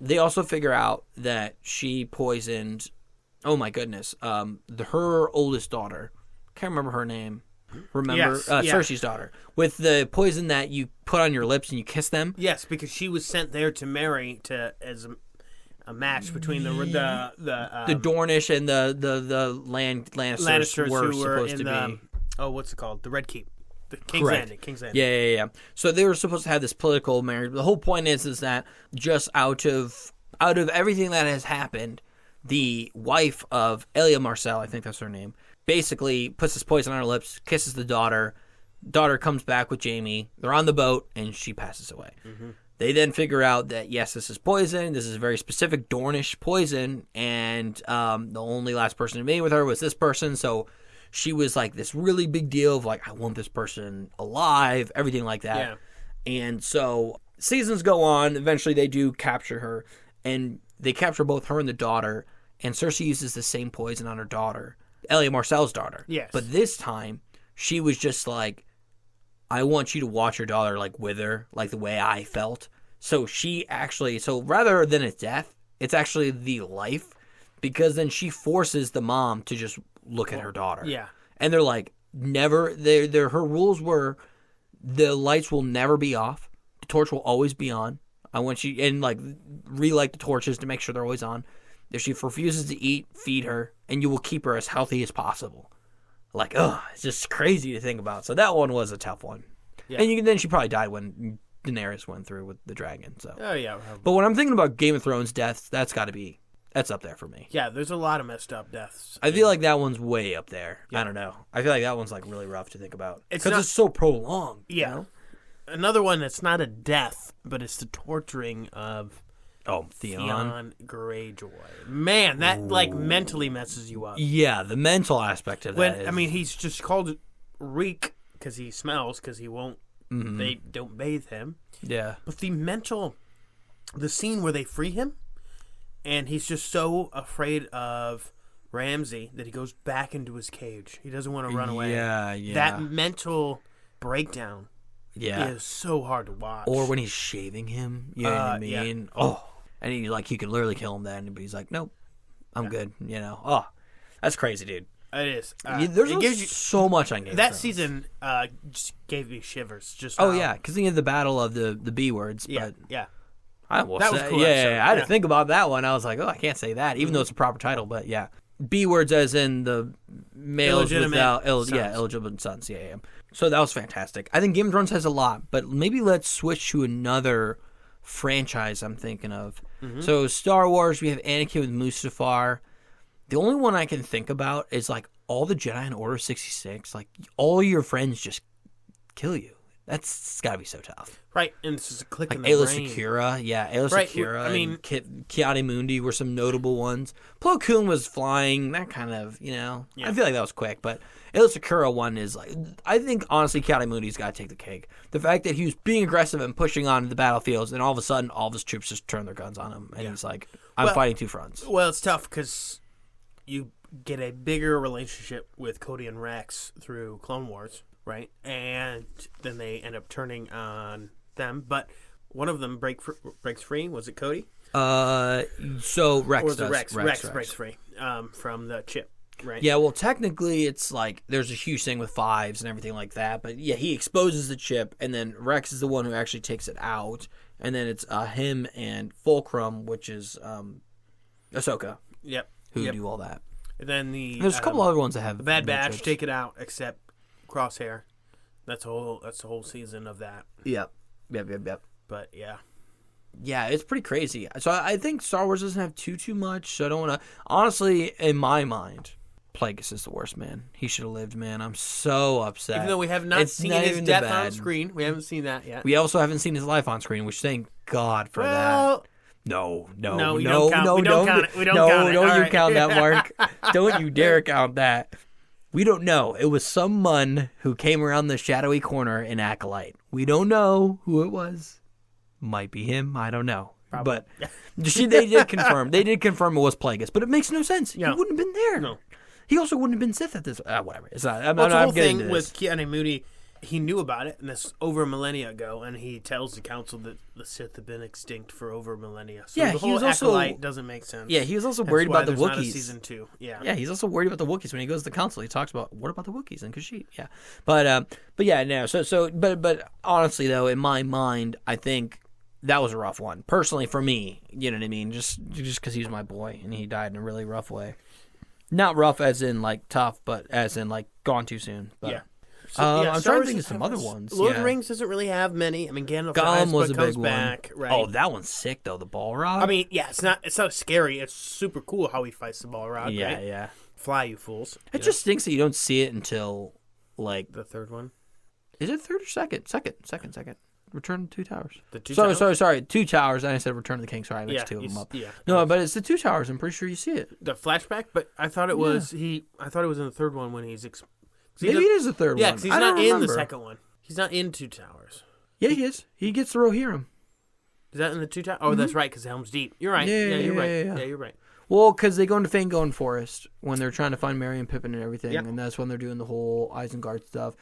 they also figure out that she poisoned, oh my goodness, her oldest daughter. Can't remember her name. Remember? Cersei's daughter. With the poison that you put on your lips and you kiss them. Yes, because she was sent there to marry a match between the Dornish and the Lannisters were who were supposed in to the be. what's it called? The Red Keep. The King's Correct. Landing. King's Landing. Yeah. So they were supposed to have this political marriage. The whole point is that just out of everything that has happened, the wife of Elia Marcel, I think that's her name, basically puts this poison on her lips, kisses the daughter. Daughter comes back with Jaime. They're on the boat, and she passes away. Mm-hmm. They then figure out that, yes, this is poison. This is a very specific Dornish poison, and the only last person to mate with her was this person. So she was like this really big deal of like, I want this person alive, everything like that. Yeah. And so seasons go on. Eventually, they do capture her, and they capture both her and the daughter. And Cersei uses the same poison on her daughter, Elia Marcel's daughter. Yes. But this time, she was just like, I want you to watch your daughter like wither, like the way I felt. So rather than a death, it's actually the life, because then she forces the mom to just look at her daughter. Yeah. And they're like, never, her rules were the lights will never be off. The torch will always be on. I want you, and like relight the torches to make sure they're always on. If she refuses to eat, feed her, and you will keep her as healthy as possible. Like, it's just crazy to think about. So that one was a tough one. Yeah. And then she probably died when Daenerys went through with the dragon. So. Oh, yeah. But when I'm thinking about Game of Thrones deaths, that's up there for me. Yeah, there's a lot of messed up deaths. I feel like that one's way up there. Yeah. I don't know. I feel like that one's like really rough to think about. Because it's so prolonged. Yeah. You know? Another one that's not a death, but it's the torturing of Theon Greyjoy. Man, that like mentally messes you up. Yeah, the mental aspect of that. I mean, he's just called reek because he smells, because he won't. Mm-hmm. They don't bathe him. Yeah, but the scene where they free him, and he's just so afraid of Ramsay that he goes back into his cage. He doesn't want to run away. Yeah. That mental breakdown. Yeah, is so hard to watch. Or when he's shaving him, you know what I mean? Yeah. Oh, and he could literally kill him then, but he's like, nope, I'm good. You know? Oh, that's crazy, dude. It is. It gives you so much on Game of that Thrones. season. Just gave me shivers. Just yeah, because he had the battle of the B words. Yeah, but yeah. That was cool. Yeah, I had to think about that one. I was like, I can't say that, even though it's a proper title. But yeah, B words as in the males without illegitimate sons. Yeah. So that was fantastic. I think Game of Thrones has a lot, but maybe let's switch to another franchise I'm thinking of. Mm-hmm. So Star Wars, we have Anakin with Mustafar. The only one I can think about is like all the Jedi in Order 66. Like all your friends just kill you. That's got to be so tough. Right, and it's just a click in the Ayla brain. Secura, Ayla Secura. I mean, Ki-Adi-Mundi were some notable ones. Plo Koon was flying. That kind of, I feel like that was quick. But Ayla Secura one is like, I think honestly, Ki-Adi-Mundi's got to take the cake. The fact that he was being aggressive and pushing on the battlefields, and all of a sudden, all of his troops just turn their guns on him, and he's like, I'm fighting two fronts. Well, it's tough because you get a bigger relationship with Cody and Rex through Clone Wars. Right, and then they end up turning on them, but one of them breaks free. Was it Cody? So Rex or was does. It Rex breaks free from the chip. Right. Yeah. Well, technically, it's like there's a huge thing with fives and everything like that. But yeah, he exposes the chip, and then Rex is the one who actually takes it out, and then it's him and Fulcrum, which is Ahsoka. Yep. Who do all that? And then there's a couple other ones that have the Bad Batch chips. Take it out, except Crosshair. That's the whole season of that. Yep. But yeah. Yeah, it's pretty crazy. So I think Star Wars doesn't have too much. So I don't want to. Honestly, in my mind, Plagueis is the worst, man. He should have lived, man. I'm so upset. Even though we have not seen his death on screen, we haven't seen that yet. We also haven't seen his life on screen, which thank God for that. No, we don't count it. We don't count it. Don't you count that, Mark. Don't you dare count that. We don't know. It was some mun who came around the shadowy corner in Acolyte. We don't know who it was. Might be him. I don't know. Probably. But they did confirm. They did confirm it was Plagueis. But it makes no sense. Yeah. He wouldn't have been there. No. He also wouldn't have been Sith at this. Whatever. It's not. The whole thing with Ki-Adi-Mundi, he knew about it, and that's over a millennia ago, and he tells the council that the Sith have been extinct for over a millennia. So the whole Acolyte doesn't make sense. Yeah, he was also worried about the Wookiees. Not a season 2. Yeah, he's also worried about the Wookiees when he goes to the council. He talks about what about the Wookiees and Kashyyyk. Yeah, but yeah, no. But honestly though, in my mind, I think that was a rough one. Personally, for me, you know what I mean? Just because he was my boy and he died in a really rough way. Not rough as in, like, tough, but as in, like, gone too soon. But, Yeah. I'm trying to think of some other ones. Lord of the Rings doesn't really have many. I mean, Gandalf Gollum was a comes big back, one. right? Oh, that one's sick, though, the Balrog. I mean, yeah, it's not scary. It's super cool how he fights the Balrog, yeah, right? yeah. Fly, you fools. It just stinks that you don't see it until, like... The third one? Is it third or second? Second. Return of the Two Towers. The Two Towers? Sorry. Two Towers. And I said Return of the King. Sorry, I mixed two of them up. Yeah. No, but it's the Two Towers. I'm pretty sure you see it. The flashback, but I thought it was I thought it was in the third one when he's. Maybe it is the third Yeah, one. because he's I don't not in the remember. second one. He's not in Two Towers. Yeah, he is. He gets the Rohirrim. Is that in the Two Towers? Oh, that's right, because Helm's Deep. You're right. Yeah, you're right. yeah. Yeah, you're right. Well, because they go into Fangorn Forest when they're trying to find Merry and Pippin and everything, Yep. and that's when they're doing the whole Isengard stuff.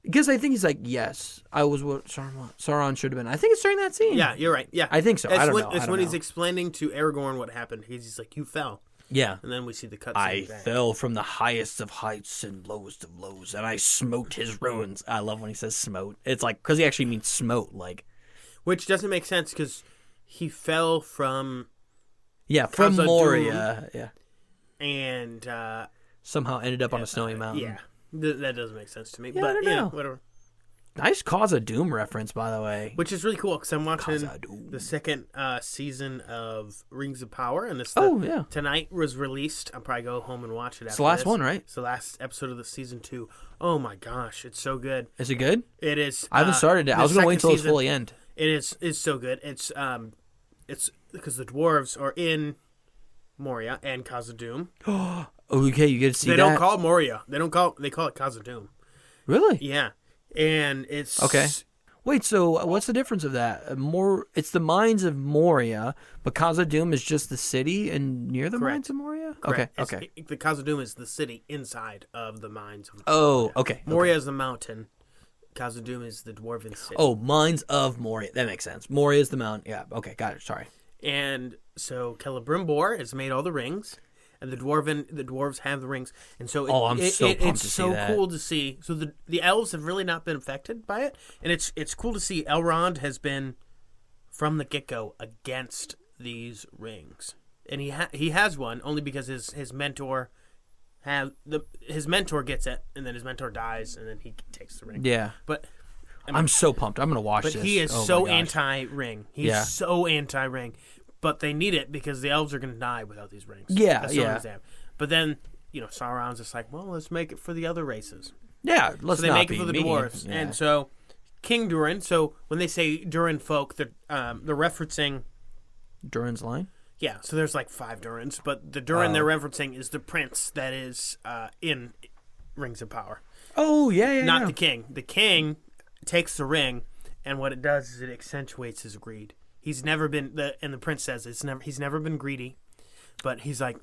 Because I think he's like, yes, I was what Sauron should have been. I think it's during that scene. Yeah, you're right. Yeah, I think so. I don't know. It's when he's explaining to Aragorn what happened. He's like, "You fell," Yeah. and then we see the cutscene. I fell from the highest of heights and lowest of lows, and I smote his ruins. I love when he says smote. It's like, because he actually means smote, like. Which doesn't make sense because he fell from. Yeah, from Khazad-dûm. Moria. Yeah. And Somehow ended up on a snowy mountain. yeah, that doesn't make sense to me. Yeah, but I don't you know. whatever. Nice Cause of Doom reference, by the way. Which is really cool because I'm watching Khazad-dûm. the second season of Rings of Power, and this Yeah. tonight was released. I'll probably go home and watch it. It's the last one, right? It's the last episode of the season 2. Oh my gosh, it's so good. Is it good? It is. I haven't started it. I was going to wait until it's fully end. It is. It's so good. It's because the dwarves are in Moria and Khazad-dûm. Okay, you get to see They that. don't call it Moria. They call it Khazad-dûm. Really? Yeah, and it's Okay. Wait, so what's the difference of that? It's the mines of Moria, but Khazad-dûm is just the city and near the Correct. mines of Moria? Correct. Okay. The Khazad-dûm is the city inside of the mines of Oh, okay. Moria is the mountain. Khazad-dûm is the dwarven city. Oh, mines of Moria. That makes sense. Moria is the mountain. Yeah, okay, got it. Sorry. And so Celebrimbor has made all the rings, and the dwarves have the rings, and so I'm so pumped it's to see so that. cool to see. So the elves have really not been affected by it, and it's cool to see. Elrond has been from the get-go against these rings, and he has one only because his mentor his mentor gets it, and then his mentor dies, and then he takes the ring. Yeah. But I'm so pumped. I'm going to watch But this. he is Oh my so gosh. anti-ring. He's so anti-ring. But they need it because the elves are going to die without these rings. Yeah, That's the only yeah. reason they have. But then, Sauron's just like, well, let's make it for the other races. Yeah, let's So they not make it be for the mean. dwarves. Yeah. And so King Durin, so when they say Durin folk, they're referencing, Durin's line? yeah, so there's like 5 Durins, but the Durin they're referencing is the prince that is in Rings of Power. Oh, yeah. Not the king. The king takes the ring, and what it does is it accentuates his greed. He's never been and the prince says he's never been greedy, but he's like,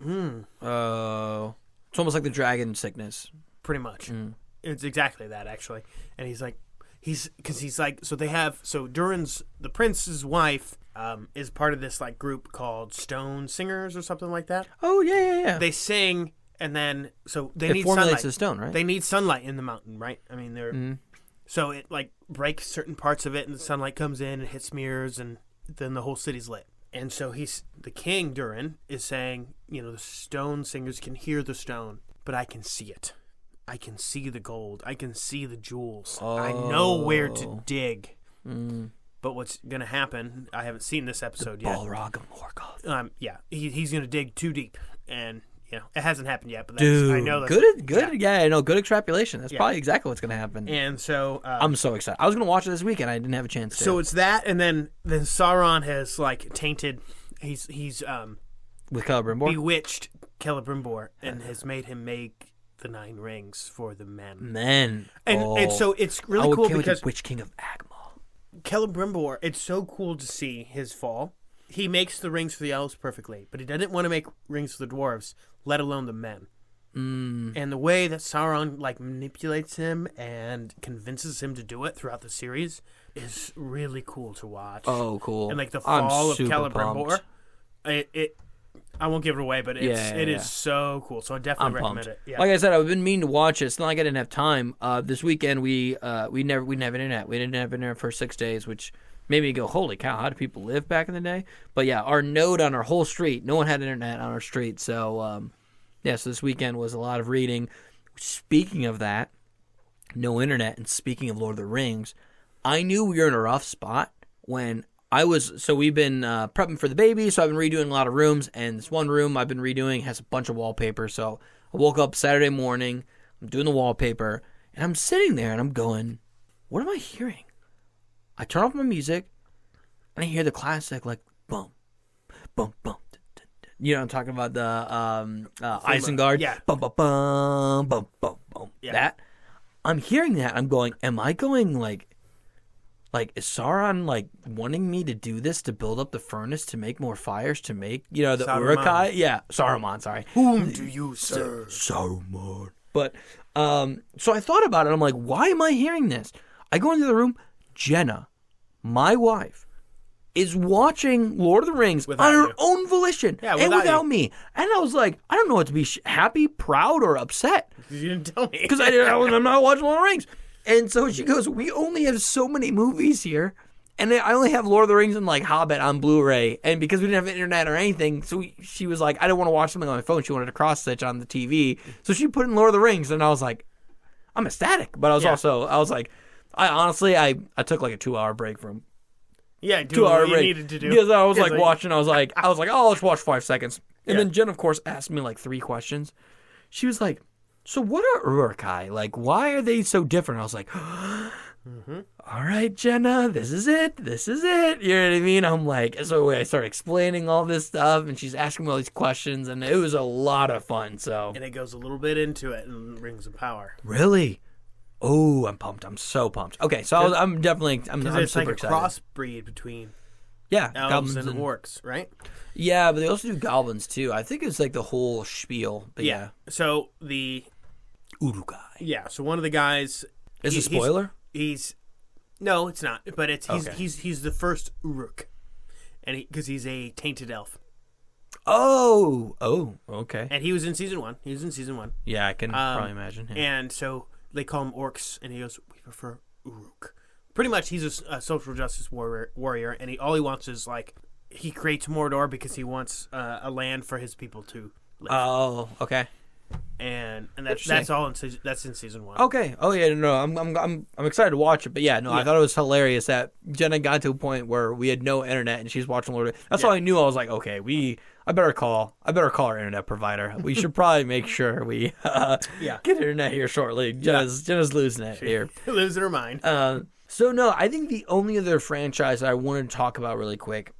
Oh. It's almost like the dragon sickness. pretty much. Mm. It's exactly that actually. And he's like, Durin's the prince's wife is part of this like group called Stone Singers or something like that. Oh, yeah. They sing, and then they It need formulates sunlight. the stone, right? They need sunlight in the mountain, right? I mean, Mm-hmm. so it like breaks certain parts of it, and the sunlight comes in and hits mirrors, and then the whole city's lit. And so the king Durin is saying, the stone singers can hear the stone, but I can see it. I can see the gold. I can see the jewels. I know where to dig. But what's going to happen? I haven't seen this episode yet. Balrog of Morgoth. He's going to dig too deep, and it hasn't happened yet. But that's, Dude, I know that's good. Yeah, I know. Good extrapolation. That's probably exactly what's going to happen. And so I'm so excited. I was going to watch it this weekend. I didn't have a chance to. So it's that, and then Sauron has like tainted. He's with Celebrimbor? bewitched Celebrimbor and has made him make the 9 rings for the men. Men. And so it's really cool because the Witch King of Agma. Celebrimbor, it's so cool to see his fall. He makes the rings for the elves perfectly, but he doesn't want to make rings for the dwarves, let alone the men. And the way that Sauron like manipulates him and convinces him to do it throughout the series is really cool to watch. Oh, cool. And like the I'm fall of super Celebrimbor, pumped. it I won't give it away, but it is so cool. So I definitely recommend it. Yeah. Like I said, I've been meaning to watch it. It's not like I didn't have time. This weekend we didn't have internet. We didn't have internet for 6 days, which made me go, holy cow, how do people live back in the day? But yeah, our node on our whole street, no one had internet on our street. So so this weekend was a lot of reading. Speaking of that, no internet, and speaking of Lord of the Rings, I knew we were in a rough spot when we've been prepping for the baby, so I've been redoing a lot of rooms, and this one room I've been redoing has a bunch of wallpaper. So I woke up Saturday morning, I'm doing the wallpaper, and I'm sitting there and I'm going, what am I hearing? I turn off my music, and I hear the classic, like, boom, boom, boom. You know what I'm talking about, the Isengard? Yeah. Bum, bum, bum, bum, bum, bum. Yeah. That. I'm hearing that. I'm going, am I going, like, is Sauron, like, wanting me to do this to build up the furnace to make more fires to make, the Saruman. Uruk-hai? Yeah, Saruman, sorry. Whom do you serve? Saruman. But, so I thought about it. I'm like, why am I hearing this? I go into the room. Jenna, my wife, is watching Lord of the Rings Without on her you. own volition Yeah, and without without you. me. And I was like, I don't know what to be happy, proud, or upset You didn't tell me. because I'm not watching Lord of the Rings. And so she goes, we only have so many movies here. And I only have Lord of the Rings and like Hobbit on Blu-ray. And because we didn't have internet or anything, so she was like, I didn't want to watch something on my phone. She wanted to cross-stitch on the TV. So she put in Lord of the Rings. And I was like, I'm ecstatic. But I was like, I took like a 2-hour break from Yeah, do what you needed to do. because I was Yeah, like watching. I was like, oh, I'll just watch 5 seconds. And Yeah. then Jen, of course, asked me like 3 questions. She was like, so what are Uruk-hai? Like, why are they so different? I was like, all right, Jenna, this is it. This is it. You know what I mean? I'm like, so I started explaining all this stuff, and she's asking me all these questions, and it was a lot of fun. So And it goes a little bit into it in Rings of Power. really, oh, I'm pumped. I'm so pumped. Okay, so I'm definitely, I'm Because it's super like a excited. crossbreed between Yeah, elves goblins and and orcs, right? yeah, but they also do goblins too. I think it's like the whole spiel. But yeah, So the Uruk-hai. so one of the guys Is it a spoiler? He's no, it's not. But Okay. he's the first Uruk, and because he's a tainted elf, Oh, okay. and he was in season 1. He was in season 1, Yeah, I can probably imagine. Yeah. and so they call him orcs, and he goes, "We prefer Uruk." Pretty much, he's a social justice warrior, and all he wants is like he creates Mordor because he wants a land for his people to live, Oh, okay. and that's Interesting. all that's in season 1. Okay. Oh yeah, no, I'm excited to watch it. But yeah, no, I thought it was hilarious that Jenna got to a point where we had no internet and she's watching Lord of the Rings. That's all I knew. I was like, okay, I better call our internet provider. We should probably make sure we get internet here shortly. Jenna's losing it here. Losing her mind. So no, I think the only other franchise I wanted to talk about really quick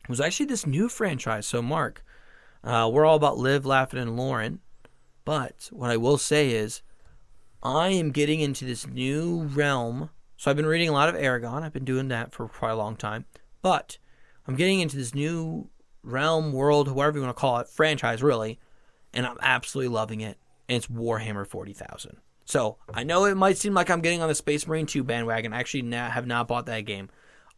was actually this new franchise. So Mark, we're all about Liv, Laughing, and Lauren. But what I will say is I am getting into this new realm. So I've been reading a lot of Aragon. I've been doing that for quite a long time. But I'm getting into this new realm, world, whatever you want to call it, franchise really, and I'm absolutely loving it. And it's Warhammer 40,000. So I know it might seem like I'm getting on the Space Marine 2 bandwagon. I actually have not bought that game.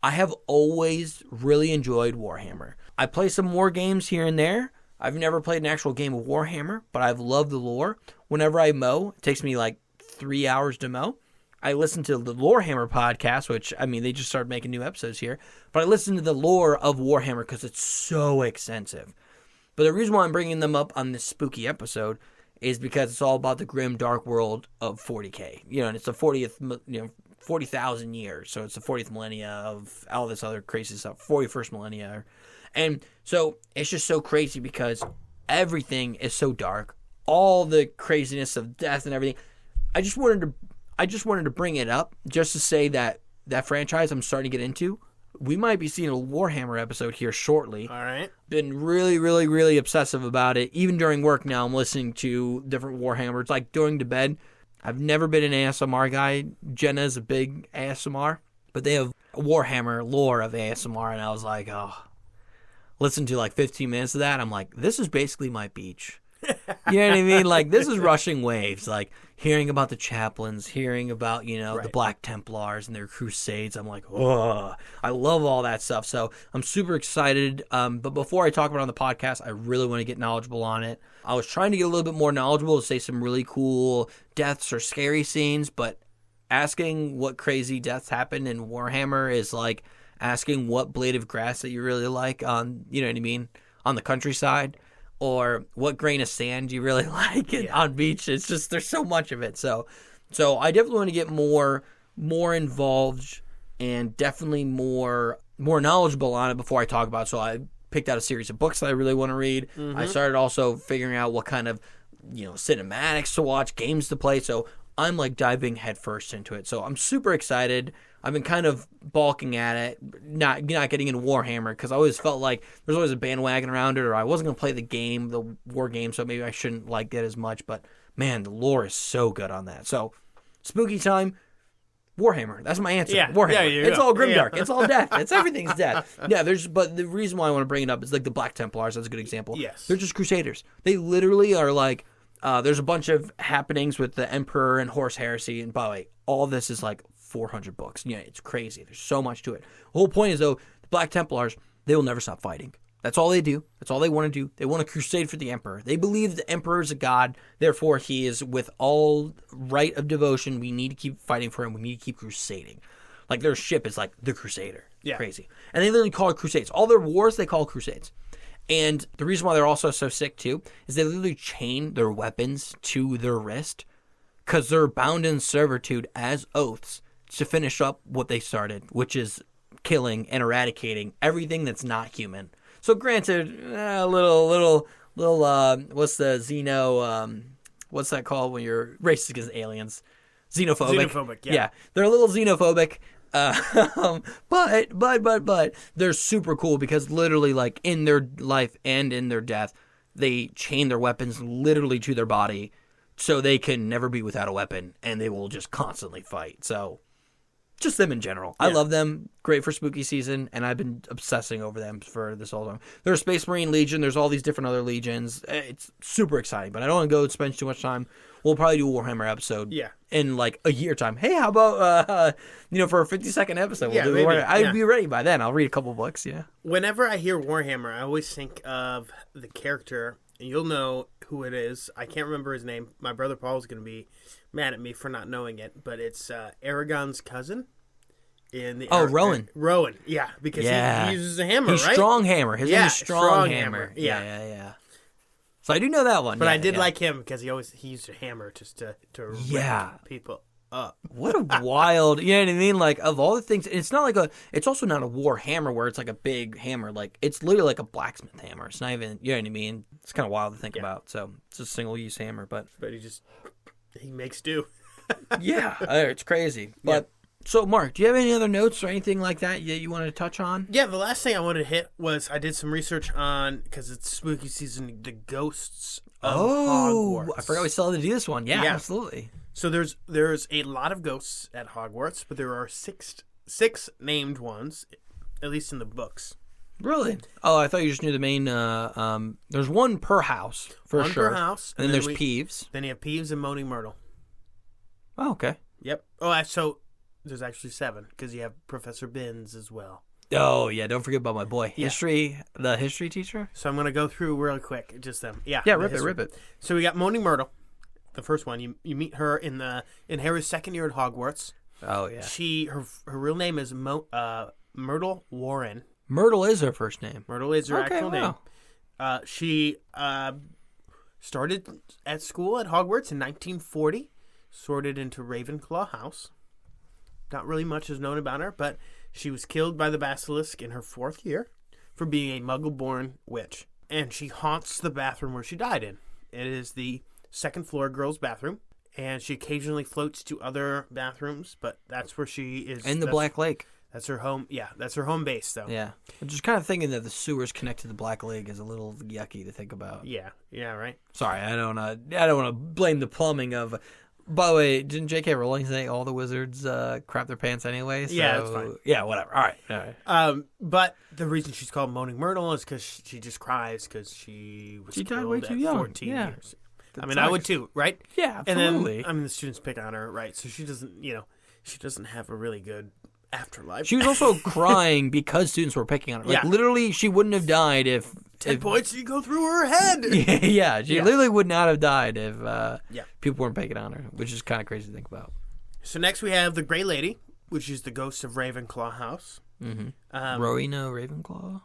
I have always really enjoyed Warhammer. I play some war games here and there. I've never played an actual game of Warhammer, but I've loved the lore. Whenever I mow, it takes me like 3 hours to mow. I listen to the Lorehammer podcast, which, I mean, they just started making new episodes here. But I listen to the lore of Warhammer because it's so extensive. But the reason why I'm bringing them up on this spooky episode is because it's all about the grim, dark world of 40K. You know, and it's the 40,000 years. So it's the 40th millennia of all this other crazy stuff, 41st millennia. And so it's just so crazy because everything is so dark. All the craziness of death and everything. I just wanted to bring it up just to say that franchise I'm starting to get into, we might be seeing a Warhammer episode here shortly. All right. Been really, really, really obsessive about it. Even during work now, I'm listening to different Warhammers. Like going to bed, I've never been an ASMR guy. Jenna's a big ASMR. But they have Warhammer lore of ASMR, and I was like, oh. Listen to like 15 minutes of that. I'm like, this is basically my beach. You know what I mean? Like, this is rushing waves. Like, hearing about the chaplains, hearing about, the Black Templars and their crusades. I'm like, oh, I love all that stuff. So I'm super excited. But before I talk about it on the podcast, I really want to get knowledgeable on it. I was trying to get a little bit more knowledgeable to say some really cool deaths or scary scenes, but asking what crazy deaths happen in Warhammer is like asking what blade of grass that you really like on, you know what I mean, on the countryside, or what grain of sand you really like on beach. It's just, there's so much of it. So I definitely want to get more involved and definitely more knowledgeable on it before I talk about it. So I picked out a series of books that I really want to read. I started also figuring out what kind of, cinematics to watch, games to play. So I'm like diving headfirst into it. So I'm super excited. I've been kind of balking at it, not getting into Warhammer, because I always felt like there's always a bandwagon around it, or I wasn't going to play the war game, so maybe I shouldn't like it as much. But man, the lore is so good on that. So spooky time, Warhammer. That's my answer. Yeah. Warhammer. Yeah, It's all grimdark. It's all death. Everything's death. Yeah, but the reason why I want to bring it up is like the Black Templars. That's a good example. Yes. They're just crusaders. They literally are like, there's a bunch of happenings with the Emperor and Horus Heresy, and by the way, all this is like 400 books. Yeah, it's crazy. There's so much to it. The whole point is, though, the Black Templars, they will never stop fighting. That's all they do. That's all they want to do. They want to crusade for the Emperor. They believe the Emperor is a god. Therefore, he is with all right of devotion. We need to keep fighting for him. We need to keep crusading. Like, their ship is like the Crusader. Yeah. Crazy. And they literally call it crusades. All their wars, they call crusades. And the reason why they're also so sick, too, is they literally chain their weapons to their wrist because they're bound in servitude as oaths to finish up what they started, which is killing and eradicating everything that's not human. So granted, a little, what's the what's that called when you're racist against aliens? Xenophobic. Yeah. They're a little xenophobic. But they're super cool because literally, like, in their life and in their death, they chain their weapons literally to their body so they can never be without a weapon, and they will just constantly fight. So just them in general. I love them. Great for spooky season, and I've been obsessing over them for this whole time. There's Space Marine Legion. There's all these different other legions. It's super exciting, but I don't want to go spend too much time. We'll probably do a Warhammer episode in like a year time. Hey, how about, for a 50-second episode? We'll do maybe. Warhammer. I'd be ready by then. I'll read a couple books, Whenever I hear Warhammer, I always think of the character, and you'll know who it is. I can't remember his name. My brother Paul's going to be mad at me for not knowing it, but it's Aragon's cousin. Rowan. Rowan, yeah, because he uses a hammer, He's right? Strong Hammer. His name is Strong Hammer. Yeah. So I do know that one. But I did like him because he used a hammer just to rip people up. What a wild, you know what I mean? Like, of all the things, it's also not a war hammer where it's like a big hammer. Like, it's literally like a blacksmith hammer. It's not even, you know what I mean? It's kind of wild to think about. So it's a single-use hammer, but he makes do. Yeah, it's crazy. But so, Mark, do you have any other notes or anything like that you wanted to touch on? Yeah, the last thing I wanted to hit was I did some research on, because it's spooky season, the ghosts of Hogwarts. I forgot we still had to do this one. Yeah, absolutely. So there's a lot of ghosts at Hogwarts, but there are six named ones, at least in the books. Really? Oh, I thought you just knew the main. There's one per house for sure. One per house, and then there's Peeves. Then you have Peeves and Moaning Myrtle. Oh, okay. Yep. Oh, so there's actually 7 because you have Professor Binns as well. Oh yeah, don't forget about my boy the history teacher. So I'm gonna go through really quick, just them. Yeah. Rip it. So we got Moaning Myrtle, the first one. You meet her in Harry's second year at Hogwarts. Oh yeah. Her real name is Myrtle Warren. Myrtle is her first name. Myrtle is her actual name. She started at school at Hogwarts in 1940, sorted into Ravenclaw House. Not really much is known about her, but she was killed by the basilisk in her 4th year for being a muggle-born witch. And she haunts the bathroom where she died in. It is the 2nd floor girls' bathroom. And she occasionally floats to other bathrooms, but that's where she is. In the Black Lake. That's her home. Yeah, that's her home base, though. Yeah. I'm just kind of thinking that the sewers connected to the Black Lake is a little yucky to think about. Yeah, right. Sorry, I don't want to blame the plumbing of By the way, didn't J.K. Rowling say all the wizards crap their pants anyway? So, Yeah, that's fine. Yeah, whatever. All right. But the reason she's called Moaning Myrtle is because she just cries because she She died killed way too at young. 14 Yeah. years. That I mean, I would sucks. too, right? Yeah, And absolutely. then, the students pick on her, right? So she doesn't, she doesn't have a really good afterlife. She was also crying because students were picking on her. Like, Yeah. literally, she wouldn't have died if... 10 points you go through her head. yeah, she literally would not have died if Yeah. people weren't picking on her, which is kind of crazy to think about. So next we have the Grey Lady, which is the ghost of Ravenclaw House. Rowena Ravenclaw?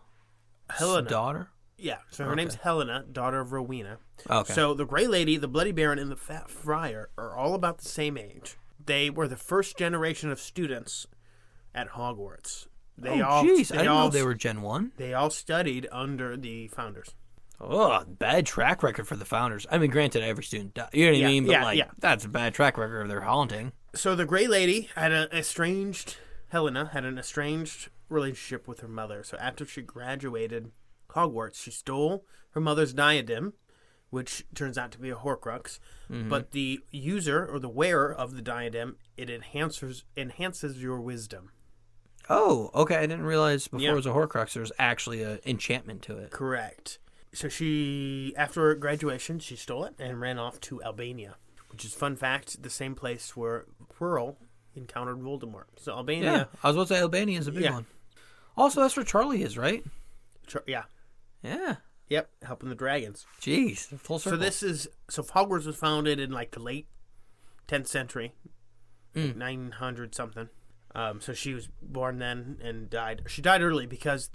Helena. Daughter? Yeah, so her name's Helena, daughter of Rowena. Okay. So the Grey Lady, the Bloody Baron, and the Fat Friar are all about the same age. They were the first generation of students at Hogwarts. Jeez, I didn't know they were Gen 1. They all studied under the founders. Oh, bad track record for the founders. I mean, granted, every student died. You know what I mean? But, that's a bad track record of their haunting. So the Grey Lady had Helena had an estranged relationship with her mother. So after she graduated Hogwarts, she stole her mother's diadem, which turns out to be a Horcrux. But the user or the wearer of the diadem, it enhances your wisdom. Oh, okay. I didn't realize before it was a Horcrux, there was actually an enchantment to it. Correct. So after graduation, she stole it and ran off to Albania, which is, fun fact, the same place where Quirrell encountered Voldemort. So Albania. Yeah, I was about to say Albania is a big Yeah. one. Also, that's where Charlie is, right? Yeah. Yeah. Yep. Helping the dragons. Jeez, full circle. So Hogwarts was founded in like the late 10th century, 900 something. So she was born then and died. She died early because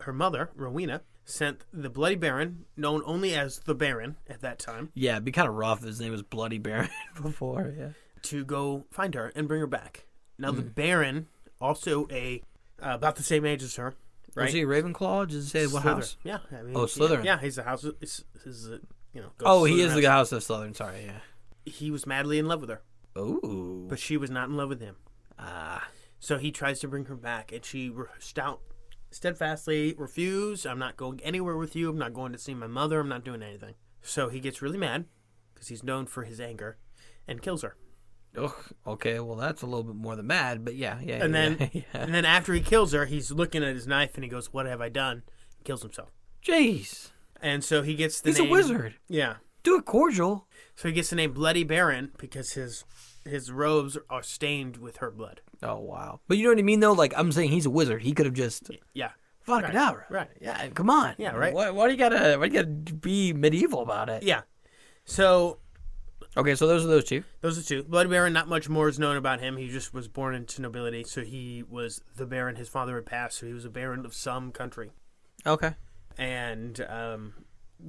her mother, Rowena, sent the Bloody Baron, known only as the Baron at that time, Yeah, it'd be kind of rough if his name was Bloody Baron before, yeah. to go find her and bring her back. Now the Baron, also about the same age as her, right? Was he a Ravenclaw? Did it say what Slytherin. house? Yeah, I mean, Slytherin. Yeah, he's the house. Goes Oh, to he is Slytherin the house. house of Slytherin, sorry, yeah. He was madly in love with her, Ooh. but she was not in love with him. So he tries to bring her back, and she steadfastly refused. I'm not going anywhere with you. I'm not going to see my mother. I'm not doing anything. So he gets really mad because he's known for his anger, and kills her. Ugh, okay, well, that's a little bit more than mad, but yeah. And then after he kills her, he's looking at his knife, and he goes, "What have I done?" Kills himself. Jeez. And so he gets the He's name. a wizard. Yeah. Do it cordial. So he gets the name Bloody Baron because his robes are stained with her blood. Oh, wow. But you know what I mean, though? Like, I'm saying he's a wizard. He could have just... Yeah. Vodka Right. Yeah, come on. Yeah, right. Why do you gotta be medieval about it? Yeah. So Okay, so those are those two. those are two. Bloody Baron, not much more is known about him. He just was born into nobility, so he was the Baron. His father had passed, so he was a Baron of some country. Okay. And,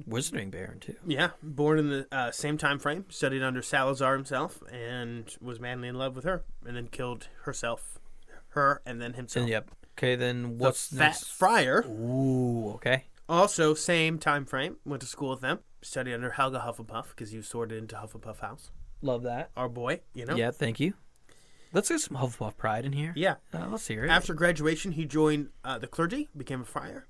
Wizarding Baron, too. yeah, born in the same time frame, studied under Salazar himself, and was madly in love with her, and then killed her, and then himself. Yep. Okay, then what's the Fat next? Friar, Ooh, okay. also same time frame, went to school with them, studied under Helga Hufflepuff, because he was sorted into Hufflepuff House. Love that. Our boy, you know? Yeah, thank you. Let's get some Hufflepuff pride in here. Yeah. Let's hear it. After graduation, he joined the clergy, became a friar.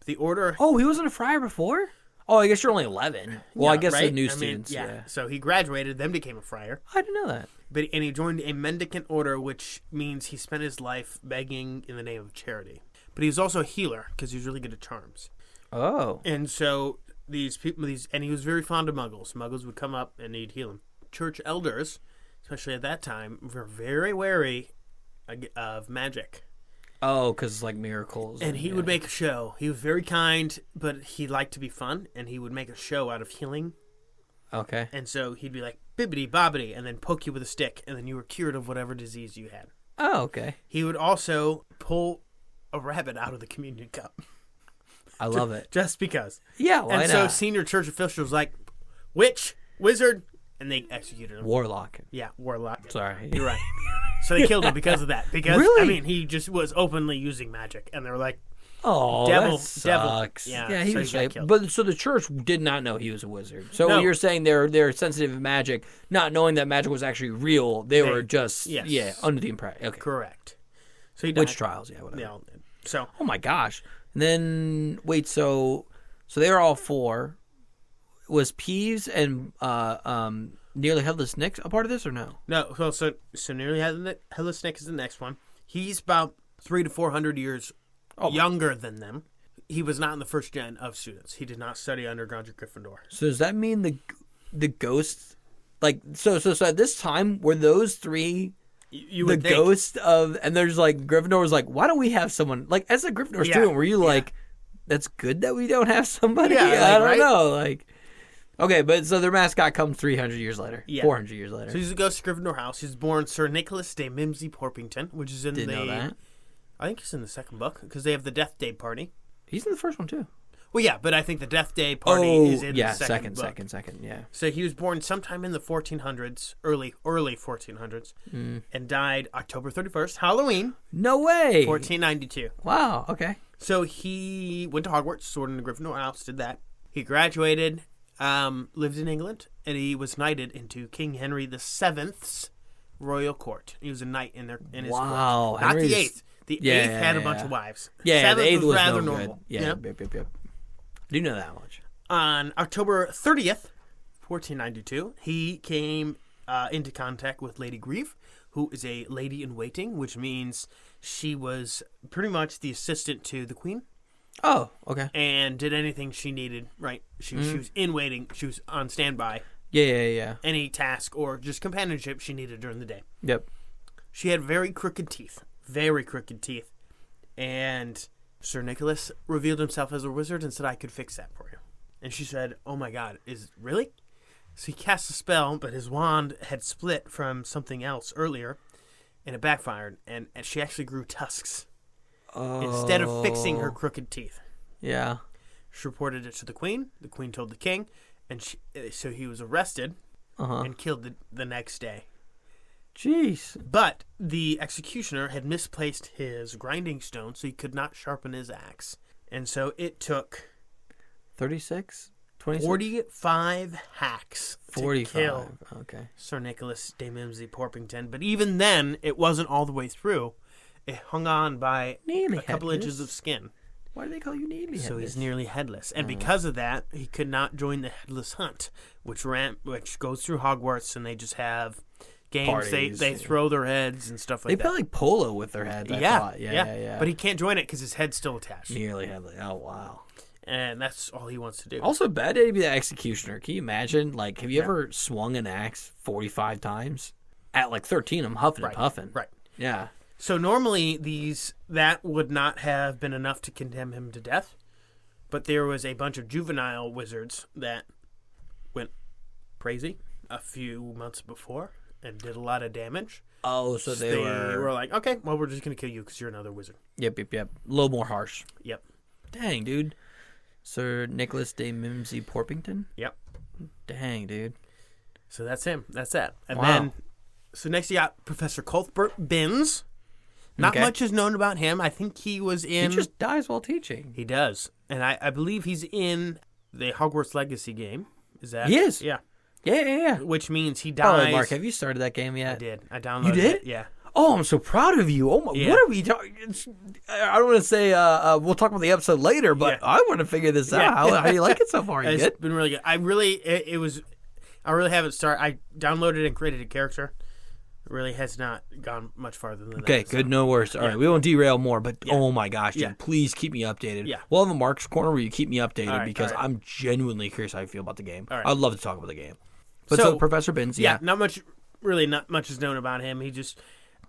The order... Oh, he wasn't a friar before? Oh, I guess you're only 11. Well, I Yeah, guess the right? new I mean, students, yeah. So he graduated, then became a friar. I didn't know that. And he joined a mendicant order, which means he spent his life begging in the name of charity. But he was also a healer, because he was really good at charms. Oh. And so these people, and he was very fond of muggles. Muggles would come up and he'd heal them. Church elders, especially at that time, were very wary of magic. Oh, because like miracles. And he would make a show. He was very kind, but he liked to be fun, and he would make a show out of healing. Okay. And so he'd be like, bibbity bobbity, and then poke you with a stick, and then you were cured of whatever disease you had. Oh, okay. He would also pull a rabbit out of the communion cup. I love it. Just because. Yeah, why and so not? senior church officials like, witch, wizard, and they executed him. Warlock. Yeah, warlock. Sorry. You're right. So they killed him because of that. Because, Really? I mean, he just was openly using magic, and they were like, Oh, Devil- that sucks. devil. Yeah, Yeah, he so was he got fake. killed. But so the church did not know he was a wizard. So No. you're saying they're sensitive to magic, not knowing that magic was actually real. They were just yes. under the impression. Okay. correct. So he died. Witch trials, yeah, whatever. Yeah. So Oh my gosh. And then wait, so they were all four. Was Peeves and Nearly Headless Nick's a part of this or no? No, so Nearly Headless Nick is the next one. He's about 300 to 400 years younger than them. He was not in the first gen of students. He did not study under Godric Gryffindor. So does that mean the ghosts, like, so at this time, were those three You the would think. ghost of, and there's like, Gryffindor was like, why don't we have someone, like, as a Gryffindor student, were you like, that's good that we don't have somebody? Yeah, I don't right? know, like, okay, but so their mascot comes 300 years later, 400 years later. So he's a ghost of Gryffindor House. He's born Sir Nicholas de Mimsy Porpington, which is in Didn't know that. I think he's in the second book, because they have the Death Day party. He's in the first one too. Well, yeah, but I think the Death Day party is in the second book. Second, yeah. So he was born sometime in the 1400s, early 1400s, and died October 31st, Halloween, No way. 1492. Wow. Okay. So he went to Hogwarts, sword in the Gryffindor House, did that. He graduated, lived in England, and he was knighted into King Henry VII's royal court. He was a knight in his court. Not Henry's- the 8th. The 8th had a bunch of wives. Yeah, the 7th 8th was rather no normal. good. Yeah. Yep. Do know that much. On October 30th, 1492, he came into contact with Lady Grieve, who is a lady in waiting, which means she was pretty much the assistant to the queen Oh, okay. and did anything she needed, right? She was in waiting. She was on standby. Yeah. Any task or just companionship she needed during the day. Yep. She had very crooked teeth. And Sir Nicholas revealed himself as a wizard and said, I could fix that for you. And she said, oh my god, really? So he cast a spell, but his wand had split from something else earlier, and it backfired, and she actually grew tusks instead of fixing her crooked teeth. Yeah. She reported it to the queen. The queen told the king, and so he was arrested and killed the next day. Jeez. But the executioner had misplaced his grinding stone, so he could not sharpen his axe. And so it took 36? 26? 45 hacks 45. to kill Okay. Sir Nicholas de Mimsy Porpington. But even then, it wasn't all the way through. It hung on by Nearly a couple headless. inches of skin. Why do they call you nearly So he's headless? nearly headless. And because of that, he could not join the Headless Hunt, which goes through Hogwarts, and they just have games. Parties, They throw their heads and stuff like They that. play like polo with their heads, I thought. Yeah. But he can't join it because his head's still attached. Nearly headless. Oh, wow. And that's all he wants to do. Also, bad day to be the executioner. Can you imagine? Like, have you ever swung an axe 45 times? At like 13, I'm huffing and puffing. Right. Yeah. So normally that would not have been enough to condemn him to death. But there was a bunch of juvenile wizards that went crazy a few months before and did a lot of damage. Oh, so they were like, okay, well, we're just going to kill you because you're another wizard. Yep. A little more harsh. Yep. Dang, dude. Sir Nicholas de Mimsy Porpington? Yep. Dang, dude. So that's him. That's that. And Wow. then, so next you got Professor Cuthbert Binns. Not much is known about him. I think he was in... He just dies while teaching. He does. And I believe he's in the Hogwarts Legacy game. Is that... He is? Yeah. Yeah. Which means he By the dies... way, Mark, have you started that game yet? I did. I downloaded You did? it. Yeah. Oh, I'm so proud of you. Oh my! Yeah. What are we talking? I don't want to say. We'll talk about the episode later, but Yeah. I want to figure this out. How do you like it so far? You It's good? been really good. I really haven't started. I downloaded and created a character. It really has not gone much farther than that. Okay, good. So. No worries. All right, we won't derail more, but oh my gosh, dude, Yeah. please keep me updated. Yeah. We'll have a Mark's Corner where you keep me updated All right, because all right. I'm genuinely curious how you feel about the game. All right. I'd love to talk about the game. But so Professor Binns, Yeah, not much is known about him. He just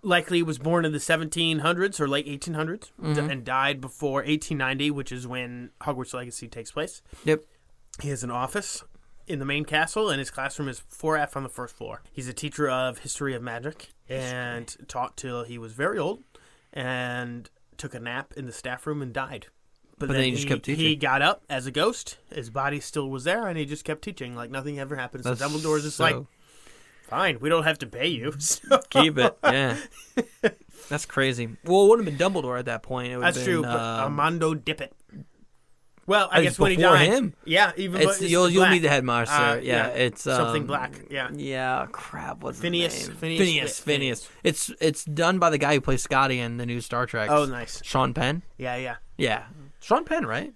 likely was born in the 1700s or late 1800s and died before 1890, which is when Hogwarts Legacy takes place. Yep. He has an office in the main castle, and his classroom is 4F on the first floor. He's a teacher of history of magic and taught till he was very old and took a nap in the staff room and died. But then he just kept teaching. He got up as a ghost. His body still was there, and he just kept teaching like nothing ever happened. So Dumbledore's just like, fine, we don't have to pay you. So. Keep it. Yeah. That's crazy. Well, it wouldn't have been Dumbledore at that point. It would That's have true, been, but Armando Dippet. Well, I it's guess when he before died. him. Yeah, even It's, but you'll black. meet the headmaster. It's something black. Yeah. Yeah, crap. What's Phineas. his name? Phineas. Phineas. It's done by the guy who plays Scotty in the new Star Trek. Oh, nice. Sean Penn. Yeah. Yeah, Sean Penn, right?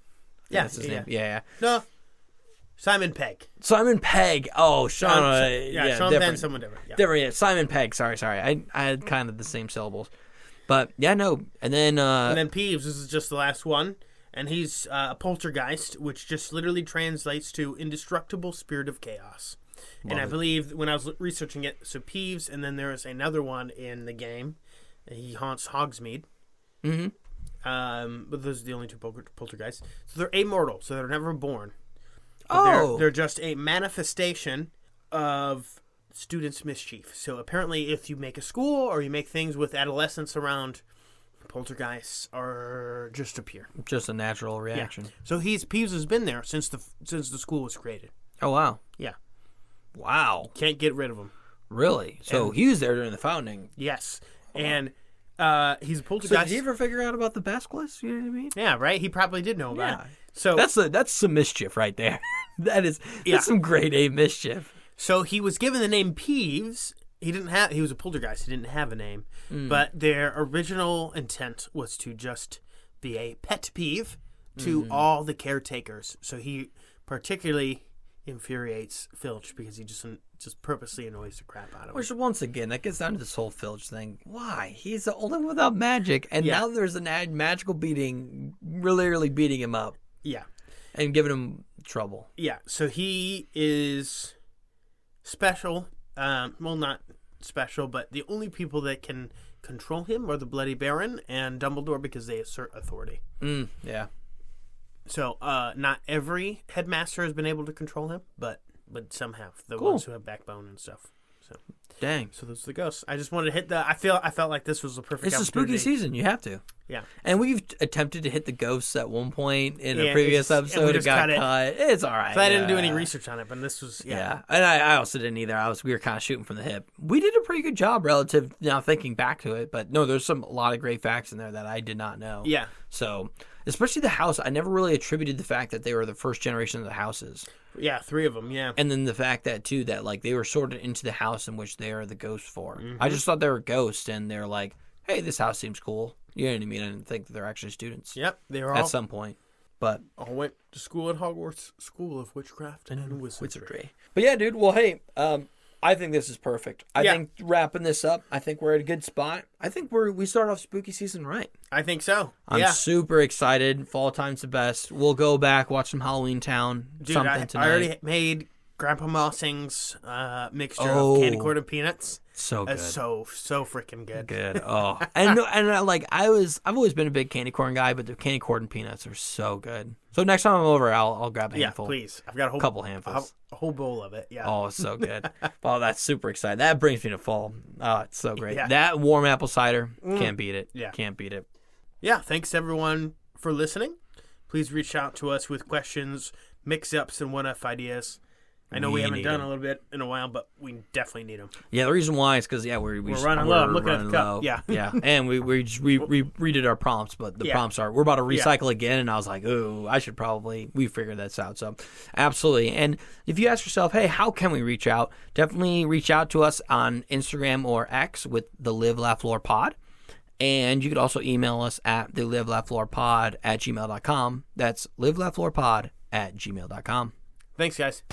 Yeah, That's his yeah. name. Yeah. No. Simon Pegg. Simon Pegg. Oh, Sean. Sean different. Penn, someone different. Yeah. Different. Yeah. Simon Pegg. Sorry. I had kind of the same syllables, but yeah, no. And then Peeves. This is just the last one, and he's a poltergeist, which just literally translates to indestructible spirit of chaos. I believe when I was researching it, so Peeves, and then there is another one in the game. He haunts Hogsmeade. But those are the only two poltergeists. So they're immortal, so they're never born. But they're just a manifestation of students' mischief. So apparently, if you make a school or you make things with adolescents around, poltergeists are just appear. Just a natural reaction. Yeah. So Peeves has been there since the school was created. Oh wow. Yeah. Wow. Can't get rid of him. Really? So he was there during the founding. Yes. And he's a So poltergeist. did he ever figure out about the Basilisk? You know what I mean? Yeah, right? He probably did know about it. So that's some mischief right there. That's some grade A mischief. So he was given the name Peeves. He was a poltergeist. He didn't have a name. But their original intent was to just be a pet peeve to all the caretakers. So he particularly infuriates Filch because he just purposely annoys the crap out of him. Which, once again, that gets down to this whole Filch thing. Why? He's the only one without magic, and now there's a magical beating, literally beating him up. Yeah. And giving him trouble. Yeah, so he is special. Well, not special, but the only people that can control him are the Bloody Baron and Dumbledore because they assert authority. Yeah. So, not every headmaster has been able to control him, but some have. The ones who have backbone and stuff. So, dang. So those are the ghosts. I just wanted to hit the. I felt like this was a perfect. It's a spooky season. You have to. Yeah. And we've attempted to hit the ghosts at one point in a previous episode. It got cut. It's all right. So I didn't do any research on it, but this was And I also didn't either. We were kind of shooting from the hip. We did a pretty good job relative now thinking back to it, but no, there's a lot of great facts in there that I did not know. Yeah. So, especially the house, I never really attributed the fact that they were the first generation of the houses. Yeah, 3 of them, yeah. And then the fact that, too, that like they were sorted into the house in which they are the ghosts for. I just thought they were ghosts, and they're like, hey, this house seems cool. You know what I mean? I didn't think that they're actually students. Yep, they were at some point. But all went to school at Hogwarts, School of Witchcraft and Wizardry. But yeah, dude. Well, hey, I think this is perfect. I think wrapping this up, I think we're at a good spot. I think we start off spooky season right. I think so. I'm super excited. Fall time's the best. We'll go back, watch some Halloween Town. Dude, tonight. I already made Grandpa Mossing's mixture of candy corn and peanuts. So good. So freaking good. Good. Oh, and I've always been a big candy corn guy, but the candy corn and peanuts are so good. So next time I'm over, I'll grab a handful. Yeah, please. I've got a couple handfuls. A whole bowl of it. Yeah. Oh, it's so good. Oh, that's super exciting. That brings me to fall. Oh, it's so great. Yeah. That warm apple cider, can't beat it. Yeah. Can't beat it. Yeah. Thanks everyone for listening. Please reach out to us with questions, mix-ups, and what-if ideas. I know we haven't done a little bit in a while, but we definitely need them. Yeah, the reason why is because we're running low. I'm looking at the cup. Yeah, yeah, and we redid our prompts, but the prompts we're about to recycle again, and I was like, ooh, we figured this out. So absolutely. And if you ask yourself, hey, how can we reach out? Definitely reach out to us on Instagram or X with the Live Laugh Lore Pod. And you could also email us at the livelaughlorepod@gmail.com. That's livelaughlorepod@gmail.com. Thanks, guys.